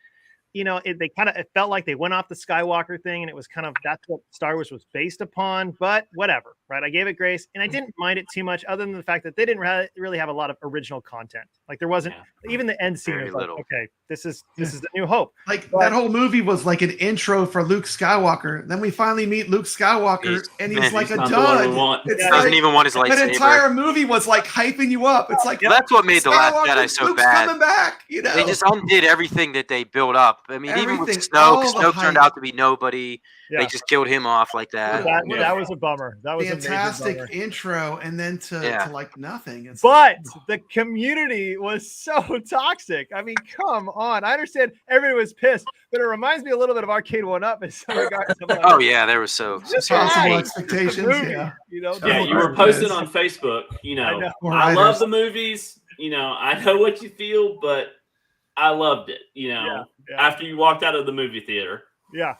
it felt like they went off the Skywalker thing, and it was that's what Star Wars was based upon, but whatever, right? I gave it grace, and I didn't mind it too much, other than the fact that they didn't really have a lot of original content. Like there wasn't even the end scene was like, okay, this is the New Hope. That whole movie was like an intro for Luke Skywalker. Then we finally meet Luke Skywalker, and he's like a dud. He doesn't even want his lightsaber. That entire movie was like hyping you up. It's like that's what made The Last Jedi so Luke's bad. Coming back, They just undid everything that they built up. I mean, even with Snoke turned out to be nobody. Yeah. They just killed him off like that. That was a bummer. That was fantastic a intro, and then to like nothing. But the community was so toxic. I mean, come on. I understand everyone was pissed, but it reminds me a little bit of Arcade 1-Up. And some guys oh yeah, there was so possible expectations. Movie, you were posting on Facebook. I love the movies. I know what you feel, but I loved it. After you walked out of the movie theater. Yeah.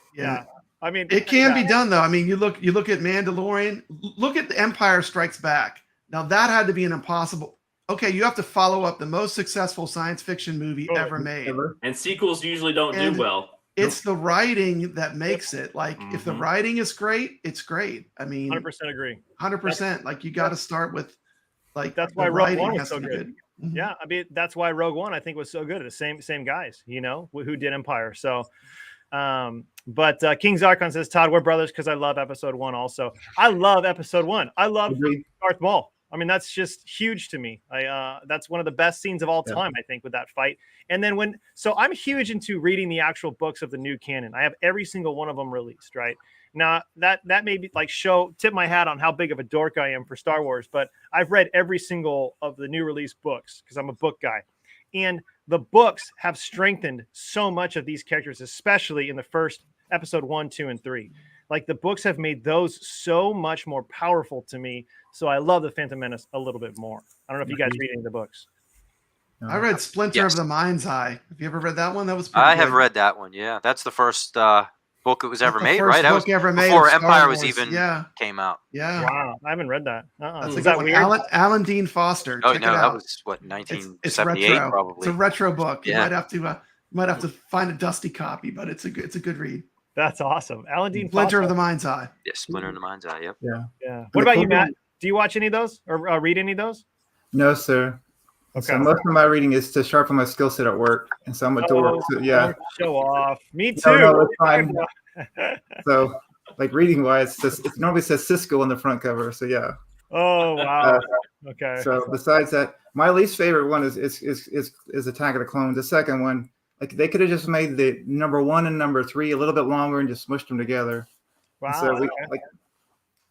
I mean, It can be done though. I mean, you look at Mandalorian. Look at The Empire Strikes Back. Now that had to be an impossible. Okay, you have to follow up the most successful science fiction movie ever made. And sequels usually don't And do well. It's the writing that makes it. Like, if the Mhm. writing is great, it's great. I mean, 100% agree. 100%. Like, you got to start with, like, That's the why Rogue writing One was has so to be good. Mhm. Yeah, I mean that's why Rogue One I think was so good. The same guys, you know, who did Empire. So, but King Zarkon says, Todd, we're brothers because I love Episode 1. Also, I love Episode 1. I love Agreed. Darth Maul. I mean, that's just huge to me. That's one of the best scenes of all time, I think, with that fight. And then so I'm huge into reading the actual books of the new canon. I have every single one of them released, right? Now that may be like tip my hat on how big of a dork I am for Star Wars, but I've read every single of the new release books because I'm a book guy. And the books have strengthened so much of these characters, especially in the first Episode 1, 2, and 3. Like the books have made those so much more powerful to me. So I love the Phantom Menace a little bit more. I don't know if you guys read any of the books. I read Splinter Yes. of the Mind's Eye. Have you ever read that one? That was pretty I good. have read that one. Yeah, that's the first book that was ever That's the made, first right? That was book ever made before of Star Empire was Wars. even came out. Yeah. Wow, I haven't read that. That's a Is good that one. weird? Alan Dean Foster. Oh Check no, it that out. was what It's 1978 retro. probably. It's a retro book. You Yeah. might have to find a dusty copy, but it's a good read. That's awesome. Alan Dean Splinter Foster. of the Mind's Eye. Yeah, Splinter in the Mind's Eye. Yep. Yeah. What about you, Matt? Do you watch any of those or read any of those? No, sir. Okay. So most of my reading is to sharpen my skill set at work, and so I'm a dork. So, yeah. Don't show off. Me too. No, it's fine. So, like reading wise, it normally says Cisco on the front cover. So yeah. Oh wow. Okay. So besides that, my least favorite one is Attack of the Clones. The second one, like they could have just made the number 1 and number 3 a little bit longer and just smushed them together. Wow. So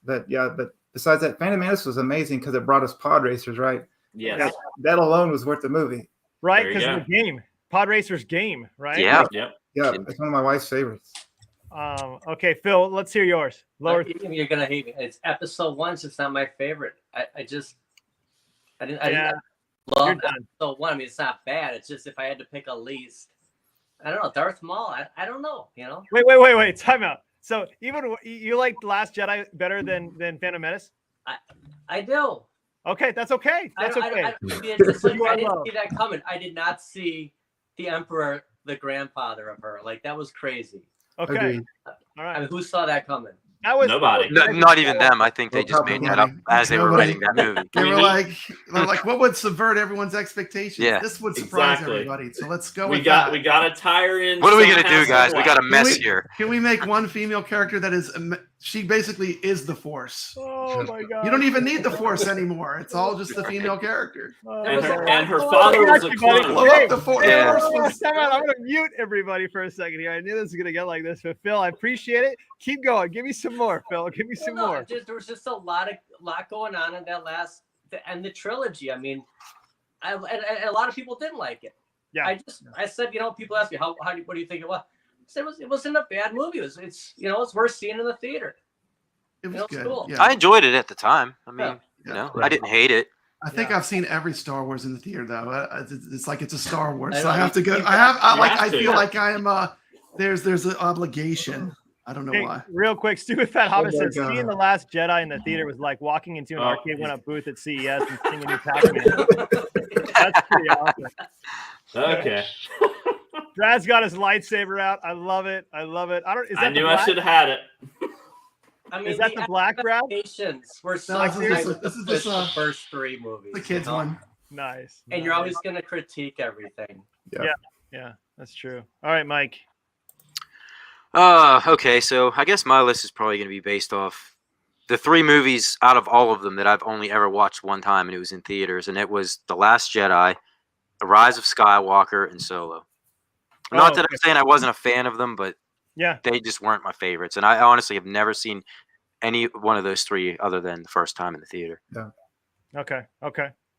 but besides that, Phantom Menace was amazing because it brought us pod racers, right? Yes. That alone was worth the movie. Right, There you because of the game. Pod Racer's game, right? Yeah. Yep. Yeah, it's one of my wife's favorites. Okay, Phil, let's hear yours. Lower. You're gonna hate me. It's Episode 1. So it's not my favorite. I didn't You're love done. Episode 1. I mean, it's not bad. It's just if I had to pick a least, I don't know. Darth Maul. I don't know. You know. Wait. Time out. So even you like The Last Jedi better than Phantom Menace? I do. Okay, that's okay. That's okay. I didn't see love. that coming. I did not see the Emperor, the grandfather of her. Like that was crazy. Okay. Agreed. All I right. mean, who saw that coming? That was Nobody. Not even them. I think they just made that up as they were Nobody. writing that movie. They We were need- like, what would subvert everyone's expectations? Yeah, This would surprise exactly. everybody. So let's go We with got that. we got to tire in. What are we gonna somehow, do, guys? We got a someway. mess we- here. Can we make one female character that is she basically is the Force? Oh my god. You don't even need the Force anymore. It's all just the female character. And her father was a Everybody, clone. Blow up the Force. Yeah. The Force was- Time out. I'm gonna mute everybody for a second here. I knew this was gonna get like this, but Phil, I appreciate it. Keep going. Give me some more, Phil. Give me some Well, no, more. there was just a lot going on in that the trilogy. I mean, and a lot of people didn't like it. Yeah. I said, people ask me what do you think it was? I said it wasn't a bad movie. It's worth seeing in the theater. It was It's good. cool. Yeah. I enjoyed it at the time. I mean, Yeah. I didn't hate it. I think I've seen every Star Wars in the theater though. It's like it's a Star Wars, I so I know, have to go. you I have. I you like. have I to. feel like I am. There's an obligation. I don't know Hey, why. real quick, Stupid Fat Hobbit Oh my says God. seeing The Last Jedi in the theater was like walking into an Oh. arcade one up booth at CES and seeing a new Pac-Man. That's pretty awesome. Okay. Brad's got his lightsaber out. I love it. I love it. Is that I the knew I black? should have had it. I mean, Is that the black, Brad? expectations were so No, this is high this- with this is the this, first 3 movies. The kids one. Nice. And you're always going to critique everything. Yeah, that's true. All right, Mike. Okay, so I guess my list is probably going to be based off the 3 movies out of all of them that I've only ever watched one time, and it was in theaters, and it was The Last Jedi, The Rise of Skywalker, and Solo. Not that okay. I'm saying I wasn't a fan of them, but Yeah. they just weren't my favorites, and I honestly have never seen any one of those 3 other than the first time in the theater. Okay.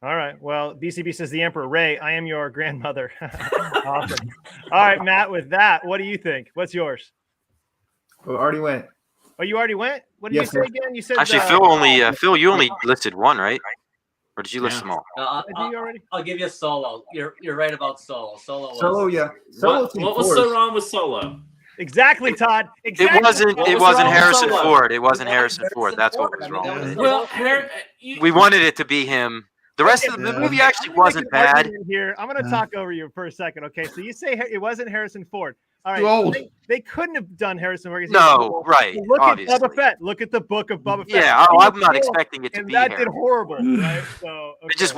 All right. Well, BCB says the Emperor Ray, I am your grandmother. Awesome. All right, Matt, with that, what do you think? What's yours? Well, already went. Oh, you already went? What did Yes, you say sir. again? You said Actually, Phil, you only listed 1, right? Or did you list Yeah. them all? Did you already? I'll give you Solo. You're right about Solo. Solo was. Solo, yeah. Solo seemed What was forced. so wrong with Solo? Exactly, Todd. Exactly. It wasn't What was Harrison wrong with Solo? Ford. It wasn't It Harrison wasn't Ford. Harrison That's what Ford. was I mean, wrong. that was Well, We wanted it to be him. The rest of the Yeah. movie actually I'm gonna wasn't make an bad. argument here. I'm going to talk over you for a second. Okay, so you say it wasn't Harrison Ford. All right, Too old. They couldn't have done Harrison Ford. No, right. But look Obviously. at Boba Fett. Look at the book of Boba Fett. Yeah, He was I'm not killed, expecting it to and be that did Harrison. horrible, right? So It just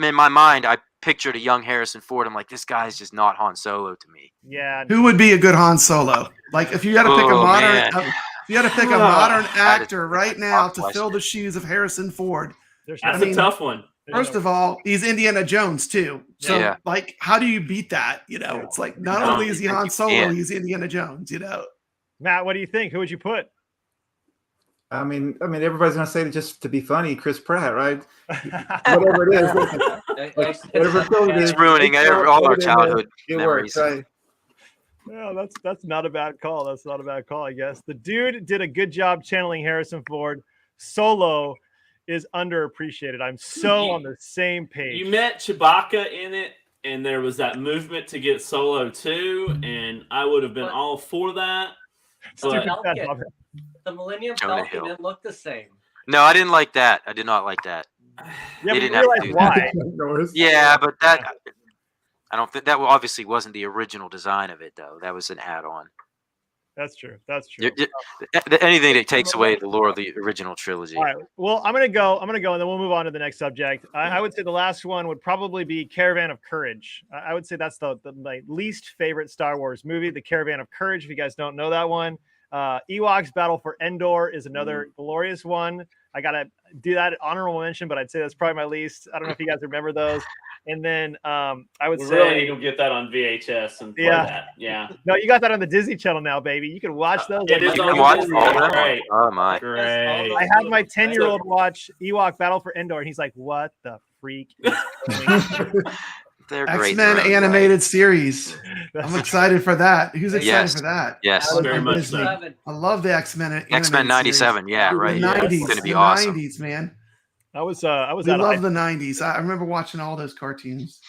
in my mind, I pictured a young Harrison Ford. I'm like, this guy's just not Han Solo to me. yeah. Who would be a good Han Solo? Like if you had to pick a Oh, modern, man. if you had to pick a modern That is actor a right now tough to fill the shoes of Harrison Ford. There's That's no- a tough one. there's First no- of all, he's Indiana Jones too. So Yeah. like, how do you beat that? You know, it's like not No, only is he Han Solo, can't. he's Indiana Jones. You know. Matt, what do you think? Who would you put? I mean, everybody's gonna say that just to be funny, Chris Pratt, right? Whatever it is, listen, whatever film it is, It's ruining it's all our put it in there, childhood it memories. works, right? Yeah, that's not a bad call. That's not a bad call, I guess. The dude did a good job channeling Harrison Ford. Solo is underappreciated. I'm so on the same page. You met Chewbacca in it, and there was that movement to get Solo too, and I would have been all for that. Stupid But fat Falcon. Bob. The Millennium Jonah Falcon Hill. didn't look the same. No, I didn't like that. I did not like that. Yeah, They but didn't you have to realize do why. Norris. Yeah, but that I don't think that obviously wasn't the original design of it, though. That was an add-on. That's true. That's true. Anything that takes away the lore of the original trilogy. All right. Well, I'm gonna go, and then we'll move on to the next subject. I would say the last one would probably be Caravan of Courage. I would say that's my least favorite Star Wars movie, The Caravan of Courage. If you guys don't know that one, Ewoks Battle for Endor is another glorious one. I gotta do that honorable mention, but I'd say that's probably my least. I don't know if you guys remember those. And then I would we say really need to get that on VHS and play that. Yeah. no, you got that on the Disney Channel now, baby. You can watch those. It is You on can the watch Disney. all that. Great. Oh my! Great. I had my 10-year-old watch Ewok Battle for Endor, and he's like, "What the freak?" Is going on?" They're great. in X-Men their own way. animated series. That's I'm excited for that. Who's excited Yes. for that? Yes, On Very much Disney. so. I love the X-Men. X-Men animated '97. Yeah, series. right. The Yes. 90s. It's gonna be the awesome. 90s, man. I was We at love the 90s. I remember watching all those cartoons.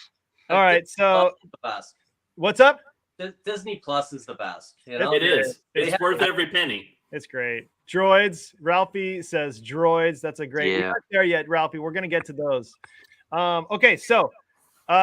All right, so The best. what's up? Disney Plus is the best. You know? It is. They It's have- worth every penny. It's great. Droids. Ralphie says droids. That's a great. We're Yeah. not there yet, Ralphie. We're gonna get to those. Okay, so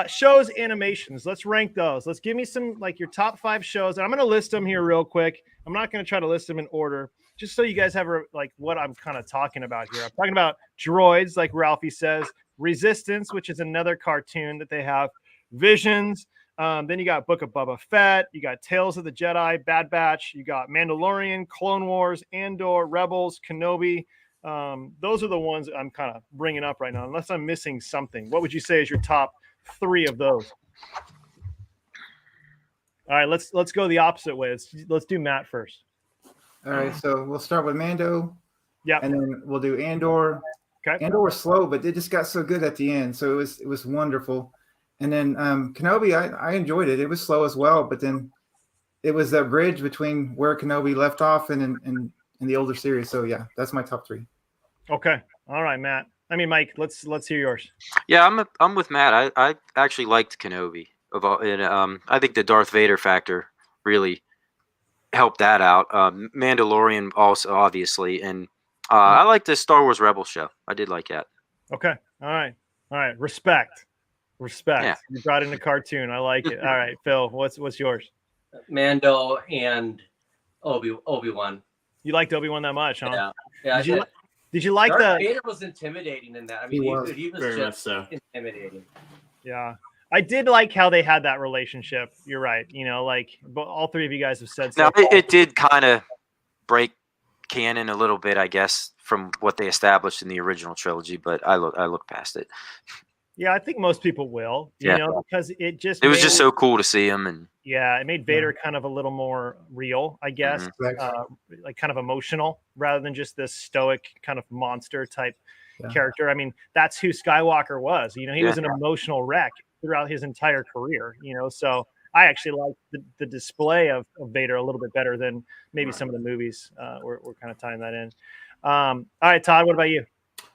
shows, animations. Let's rank those. Let's give me some like your top 5 shows, and I'm gonna list them here real quick. I'm not gonna try to list them in order, just so you guys have like what I'm kind of talking about here. I'm talking about droids, like Ralphie says. Resistance, which is another cartoon that they have. Visions. Then you got Book of Boba Fett. You got Tales of the Jedi, Bad Batch. You got Mandalorian, Clone Wars, Andor, Rebels, Kenobi. Those are the ones I'm kind of bringing up right now, unless I'm missing something. What would you say is your top 3 of those? All right, let's go the opposite way. Let's do Matt first. All right, so we'll start with Mando. Yeah. And then we'll do Andor. Okay. Andor was slow, but it just got so good at the end. So it was wonderful. And then Kenobi, I enjoyed it. It was slow as well, but then it was that bridge between where Kenobi left off and in the older series. So yeah, that's my top 3. Okay. All right, Matt. I mean, Mike. Let's hear yours. Yeah, I'm with Matt. I actually liked Kenobi. I think the Darth Vader factor really helped that out. Mandalorian also, obviously, and I like the Star Wars Rebel show. I did like that. Okay. All right. Respect. Yeah. You brought in a cartoon. I like it. All right, Phil. What's yours? Mando and Obi-Wan. You liked Obi-Wan that much, huh? Yeah. Did you like Darth the? Vader was intimidating in that. I mean, he was Very much just so. intimidating. Yeah, I did like how they had that relationship. You're right. You know, like all 3 of you guys have said. Now it did kind of break canon a little bit, I guess, from what they established in the original trilogy. But I look past it. Yeah, I think most people will. You know, because it was just so cool to see him, and yeah, it made Vader kind of a little more real, I guess, like kind of emotional rather than just this stoic kind of monster type character. I mean, that's who Skywalker was. You know, he was an emotional wreck throughout his entire career. You know, so I actually like the display of Vader a little bit better than maybe some of the movies. We're kind of tying that in. All right, Todd, what about you?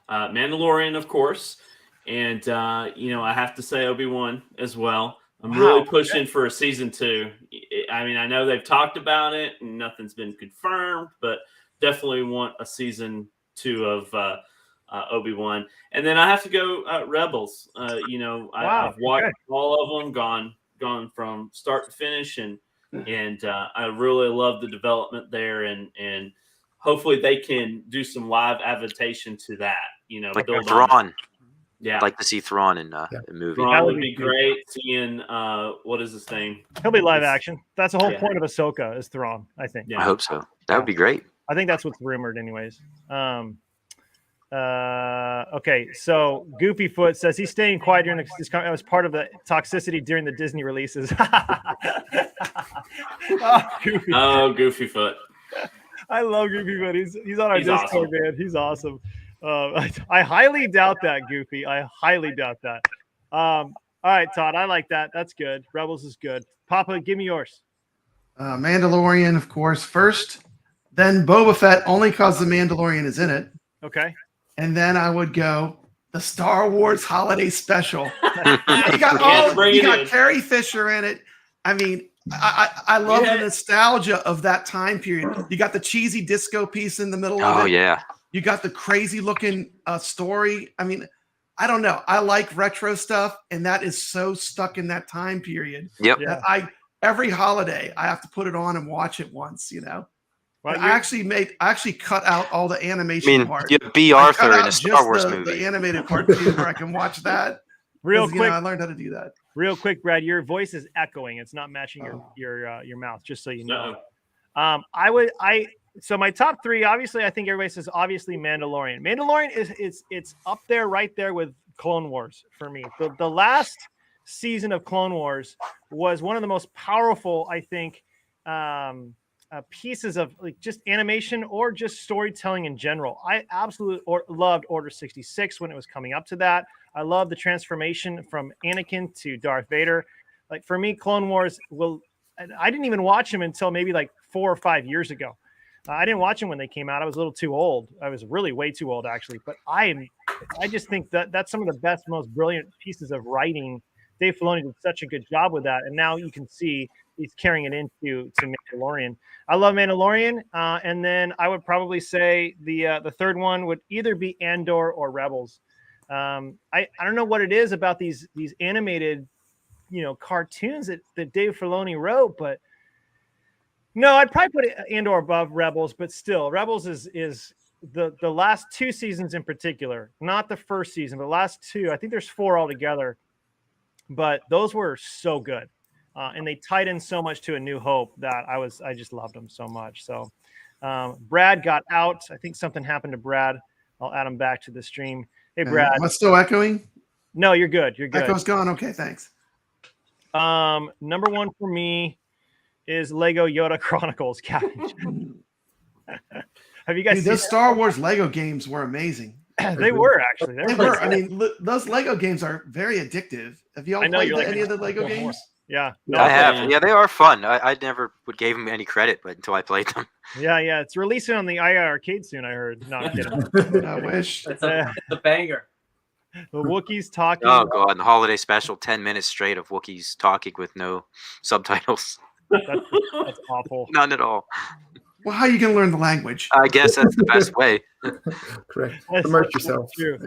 Mandalorian, of course. And, I have to say Obi-Wan as well. I'm really pushing for a season 2. I mean, I know they've talked about it and nothing's been confirmed, but definitely want a season 2 of Obi-Wan. And then I have to go Rebels. I've watched all of them, gone from start to finish, and I really love the development there, and hopefully they can do some live adaptation to that. Like build Thrawn. on. Yeah, I'd like to see Thrawn in a movie. Thrawn would be great. Seeing what is his name? He'll be live action. That's the whole point of Ahsoka is Thrawn, I think. Yeah. I hope so. That would be great. I think that's what's rumored, anyways. Okay, so Goofyfoot says he's staying quiet during this. It was part of the toxicity during the Disney releases. Goofyfoot. I love Goofyfoot. He's on our Discord, awesome. Man. He's awesome. I highly doubt that, Goofy. I highly doubt that. All right, Todd, I like that. That's good. Rebels is good. Papa, give me yours. Mandalorian, of course, first. Then Boba Fett, only because the Mandalorian is in it. Okay. And then I would go the Star Wars Holiday Special. You got Carrie Fisher in it. I mean, I love the nostalgia of that time period. You got the cheesy disco piece in the middle of it. Oh, yeah. You got the crazy looking story. I mean, I don't know. I like retro stuff, and that is so stuck in that time period. Yep. That every holiday I have to put it on and watch it once, Well, I actually cut out all the animation part. You have B. Arthur in a Star Wars movie. The animated part too, where I can watch that. Real quick, I learned how to do that. Real quick, Brad, your voice is echoing. It's not matching your mouth. Just so you know. So my top 3, obviously, I think everybody says obviously Mandalorian. Mandalorian it's up there, right there with Clone Wars for me. The last season of Clone Wars was one of the most powerful, I think, pieces of like just animation or just storytelling in general. I absolutely loved Order 66 when it was coming up to that. I love the transformation from Anakin to Darth Vader. Like for me, Clone Wars I didn't even watch them until maybe like 4 or 5 years ago. I didn't watch them when they came out. I was a little too old. I was really way too old, actually. But I just think that's some of the best, most brilliant pieces of writing. Dave Filoni did such a good job with that, and now you can see he's carrying it into Mandalorian. I love Mandalorian, and then I would probably say the third one would either be Andor or Rebels. I don't know what it is about these animated, cartoons that Dave Filoni wrote, but no, I'd probably put Andor above Rebels, but still, Rebels is the last 2 seasons in particular, not the first season, but the last 2. I think there's 4 altogether, but those were so good. And they tied in so much to A New Hope that I just loved them so much. So Brad got out. I think something happened to Brad. I'll add him back to the stream. Hey, Brad. Am I still echoing? No, you're good. You're good. Echo's gone. Okay, thanks. Number 1 for me is Lego Yoda Chronicles. Have you guys seen those Star Wars Lego games were amazing. They were actually. They were. I mean, those Lego games are very addictive. Have you all played any of the Lego games? Yeah, I have. Yeah, they are fun. I never gave them any credit, but until I played them. Yeah. It's releasing on the II arcade soon. I heard. No, I'm kidding. I wish. It's a banger. The Wookiees talking. Oh god, the holiday special, 10 minutes straight of Wookiees talking with no subtitles. That's awful. None at all. Well, how are you going to learn the language? I guess that's the best way. Correct. Immerse yourself. True.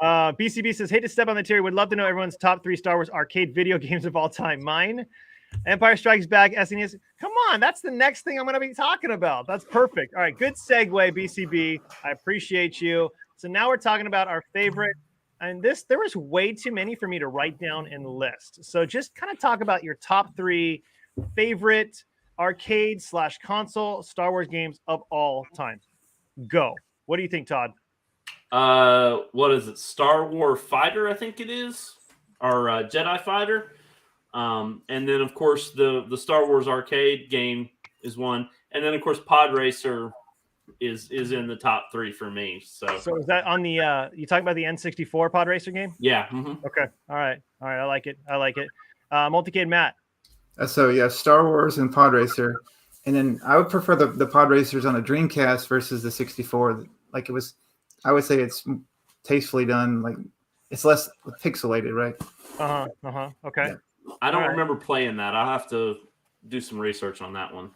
Yeah. BCB says, hate to step on the tier. Would love to know everyone's top 3 Star Wars arcade video games of all time. Mine, Empire Strikes Back, SNES. Come on, that's the next thing I'm going to be talking about. That's perfect. All right, good segue, BCB. I appreciate you. So now we're talking about our favorite. And there was way too many for me to write down and list. So just kind of talk about your top 3 favorite arcade/console Star Wars games of all time. Go. What do you think, Todd? What is it? Star Wars Fighter, I think it is, or Jedi Fighter. And then of course the Star Wars arcade game is one, and then of course Pod Racer is in the top 3 for me. So is that on the you talking about the N64 Pod Racer game? Yeah. Mm-hmm. Okay. All right. I like it. Multicade Matt. So yeah, Star Wars and Pod Racer, and then I would prefer the Pod Racers on a Dreamcast versus the 64. Like I would say it's tastefully done. Like it's less pixelated, right? Okay. I don't All right. remember playing that. I'll have to do some research on that one.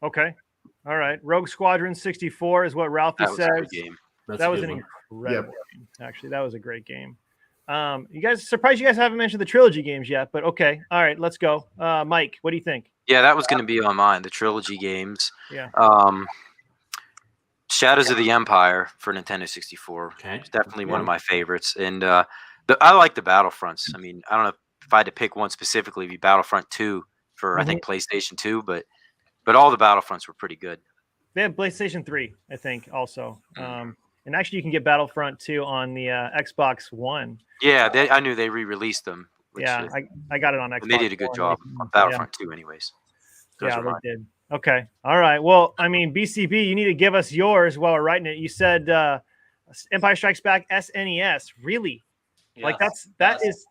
Okay. All right. Rogue Squadron 64 is what Ralphie That was a says. good game. That's That a was good an one. incredible game. Actually, that was a great game. You guys, surprised you guys haven't mentioned the trilogy games yet, but okay. All right, let's go. Mike, what do you think? Yeah, that was going to be on mine. The trilogy games. Yeah. Shadows of the Empire for Nintendo 64. Okay. It's definitely one of my favorites, and I like the Battlefronts. I mean, I don't know if I had to pick one specifically, it'd be Battlefront 2 for I think PlayStation 2, but all the Battlefronts were pretty good. They have PlayStation 3, I think, also. And actually, you can get Battlefront 2 on the Xbox One. Yeah, I knew they re-released them. Yeah, I got it on Xbox. And they did a good One. job on Battlefront 2, anyways. Those Yeah, were mine. they did. Okay. All right. Well, I mean, BCB, you need to give us yours while we're writing it. You said Empire Strikes Back SNES. Really? Like that is.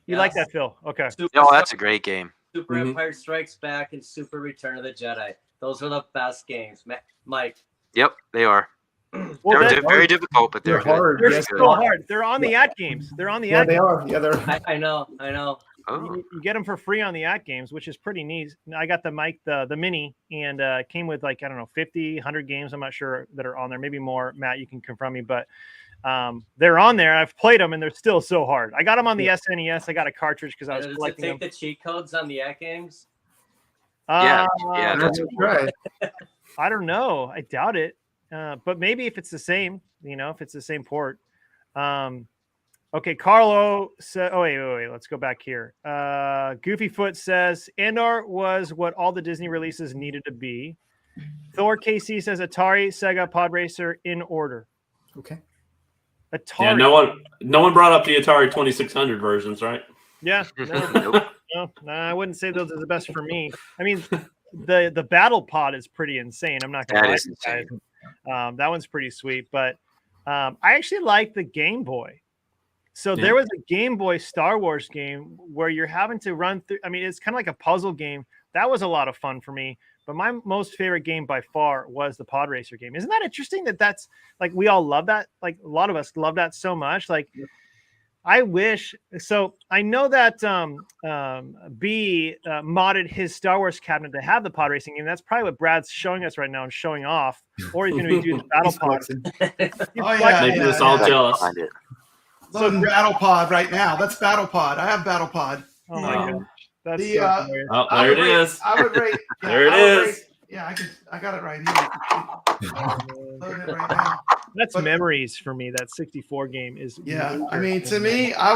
You like that, Phil? Okay. No, that's a great game. Super Empire Strikes Back and Super Return of the Jedi. Those are the best games, Mike. Yep, they are. Well, They're very difficult, but they're good. hard. they're Yes, so hard. They're on the at games. They're on the Yeah, at they games. are. Yeah, they're. I know. Oh, You get them for free on the at games, which is pretty neat. I got the mic, the mini, and came with like, I don't know, 50, 100 games. I'm not sure that are on there. Maybe more. Matt, you can confirm me, but they're on there. I've played them and they're still so hard. I got them on the SNES. I got a cartridge because I was Does it collecting take them. the cheat codes on the at games? yeah, That's right. I don't know. I doubt it. But maybe if it's the same, if it's the same port. Okay, Carlo said, wait. Let's go back here. Goofy Foot says, Andor was what all the Disney releases needed to be. Thor KC says Atari, Sega, Pod Racer in order. Okay. Atari. Yeah, no one brought up the Atari 2600 versions, right? Yeah. Nope. No, I wouldn't say those are the best for me. I mean, the Battle Pod is pretty insane. I'm not going to lie to you guys. That one's pretty sweet, but I actually like the Game Boy. So there was a Game Boy Star Wars game where you're having to run through. I mean, it's kind of like a puzzle game. That was a lot of fun for me. But my most favorite game by far was the Pod Racer game. Isn't that interesting that's like we all love that? Like a lot of us love that so much. Like I wish. So I know that B modded his Star Wars cabinet to have the Pod Racing game. That's probably what Brad's showing us right now and showing off. Or he's going to be doing the Battle Pod. Making us all jealous. So Battle Pod right now. That's Battle Pod. I have Battle Pod. Oh my gosh. That's The, so hilarious. Oh, there it is. I would rate. Yeah, There it I would is. rate- yeah, I got it right here. Loading it right now. That's memories for me. That 64 game is. Yeah, I mean, to me, I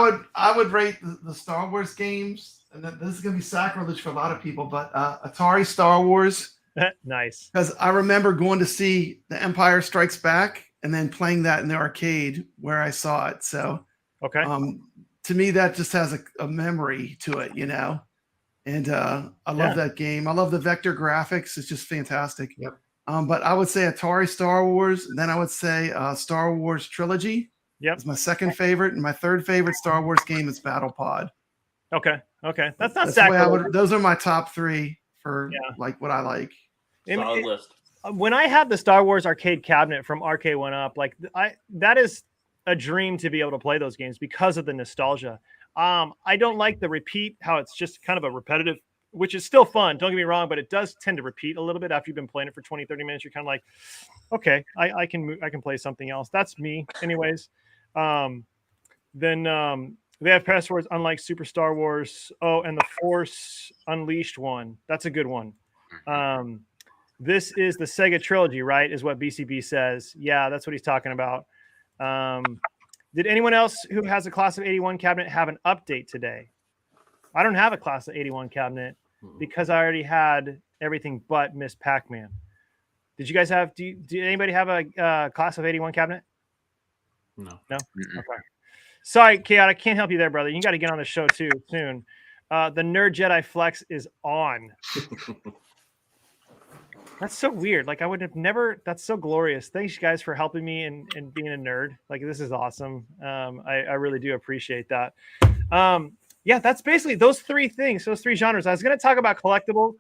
would rate the Star Wars games, and this is gonna be sacrilege for a lot of people, but Atari Star Wars, Nice. because I remember going to see The Empire Strikes Back and then playing that in the arcade where I saw it. So, Okay. to me, that just has a memory to it, And I love that game. I love the vector graphics. It's just fantastic. Yep. But I would say Atari Star Wars. And then I would say Star Wars Trilogy. Yep. It's my second favorite. And my third favorite Star Wars game is Battle Pod. Okay. That's not That's the way sacrilege. those are my top three for like what I like. Solid list. When I had the Star Wars arcade cabinet from Arcade 1UP, like that is a dream to be able to play those games because of the nostalgia. I don't like the repeat, how it's just kind of a repetitive, which is still fun. Don't get me wrong, but it does tend to repeat a little bit after you've been playing it for 20, 30 minutes. You're kind of like, okay, I can play something else. That's me anyways. Then they have passwords unlike Super Star Wars. Oh, and the Force Unleashed one. That's a good one. This is the Sega trilogy, right? Is what BCB says. Yeah, that's what he's talking about. Did anyone else who has a class of 81 cabinet have an update today? I don't have a class of 81 cabinet because I already had everything but Miss Pac-Man. Did you guys have, did anybody have a class of 81 cabinet? No. Okay. Sorry, Chaot, I can't help you there, brother. You got to get on the show too soon. The Nerd Jedi Flex is on. That's so weird. Like I would have never. That's so glorious. Thanks, you guys, for helping me and being a nerd. Like this is awesome. I really do appreciate that. Yeah, that's basically those three things. Those three genres. I was going to talk about collectible,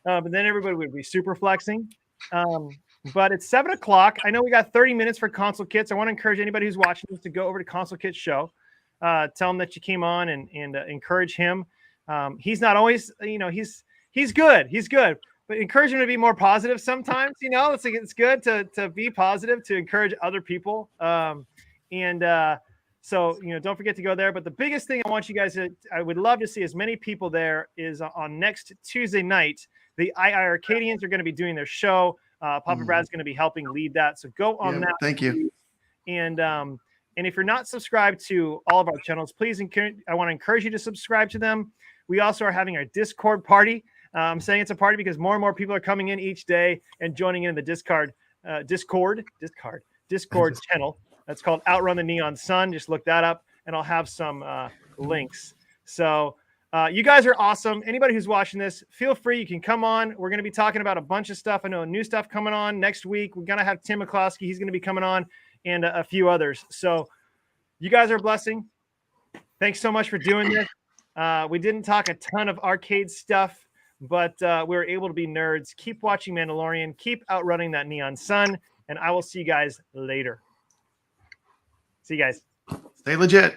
but then everybody would be super flexing. But it's 7:00. I know we got 30 minutes for Console Kits. I want to encourage anybody who's watching this to go over to Console Kits show. Tell him that you came on and encourage him. He's not always, he's good. He's good. But encourage him to be more positive sometimes. It's good to be positive, to encourage other people. So, don't forget to go there. But the biggest thing I want you guys I would love to see as many people there is on next Tuesday night. The II Arcadians are going to be doing their show. Papa Brad's going to be helping lead that. So go on that. Thank you. And if you're not subscribed to all of our channels, please, I want to encourage you to subscribe to them. We also are having our Discord party. I'm saying it's a party because more and more people are coming in each day and joining in the Discord channel. That's called Outrun the Neon Sun. Just look that up, and I'll have some links. So you guys are awesome. Anybody who's watching this, feel free. You can come on. We're going to be talking about a bunch of stuff. I know new stuff coming on next week. We're going to have Tim McCloskey. He's going to be coming on, and a few others. So you guys are a blessing. Thanks so much for doing this. We didn't talk a ton of arcade stuff, but we were able to be nerds. Keep watching Mandalorian. Keep outrunning that neon sun, and I will see you guys later. See you guys. Stay legit.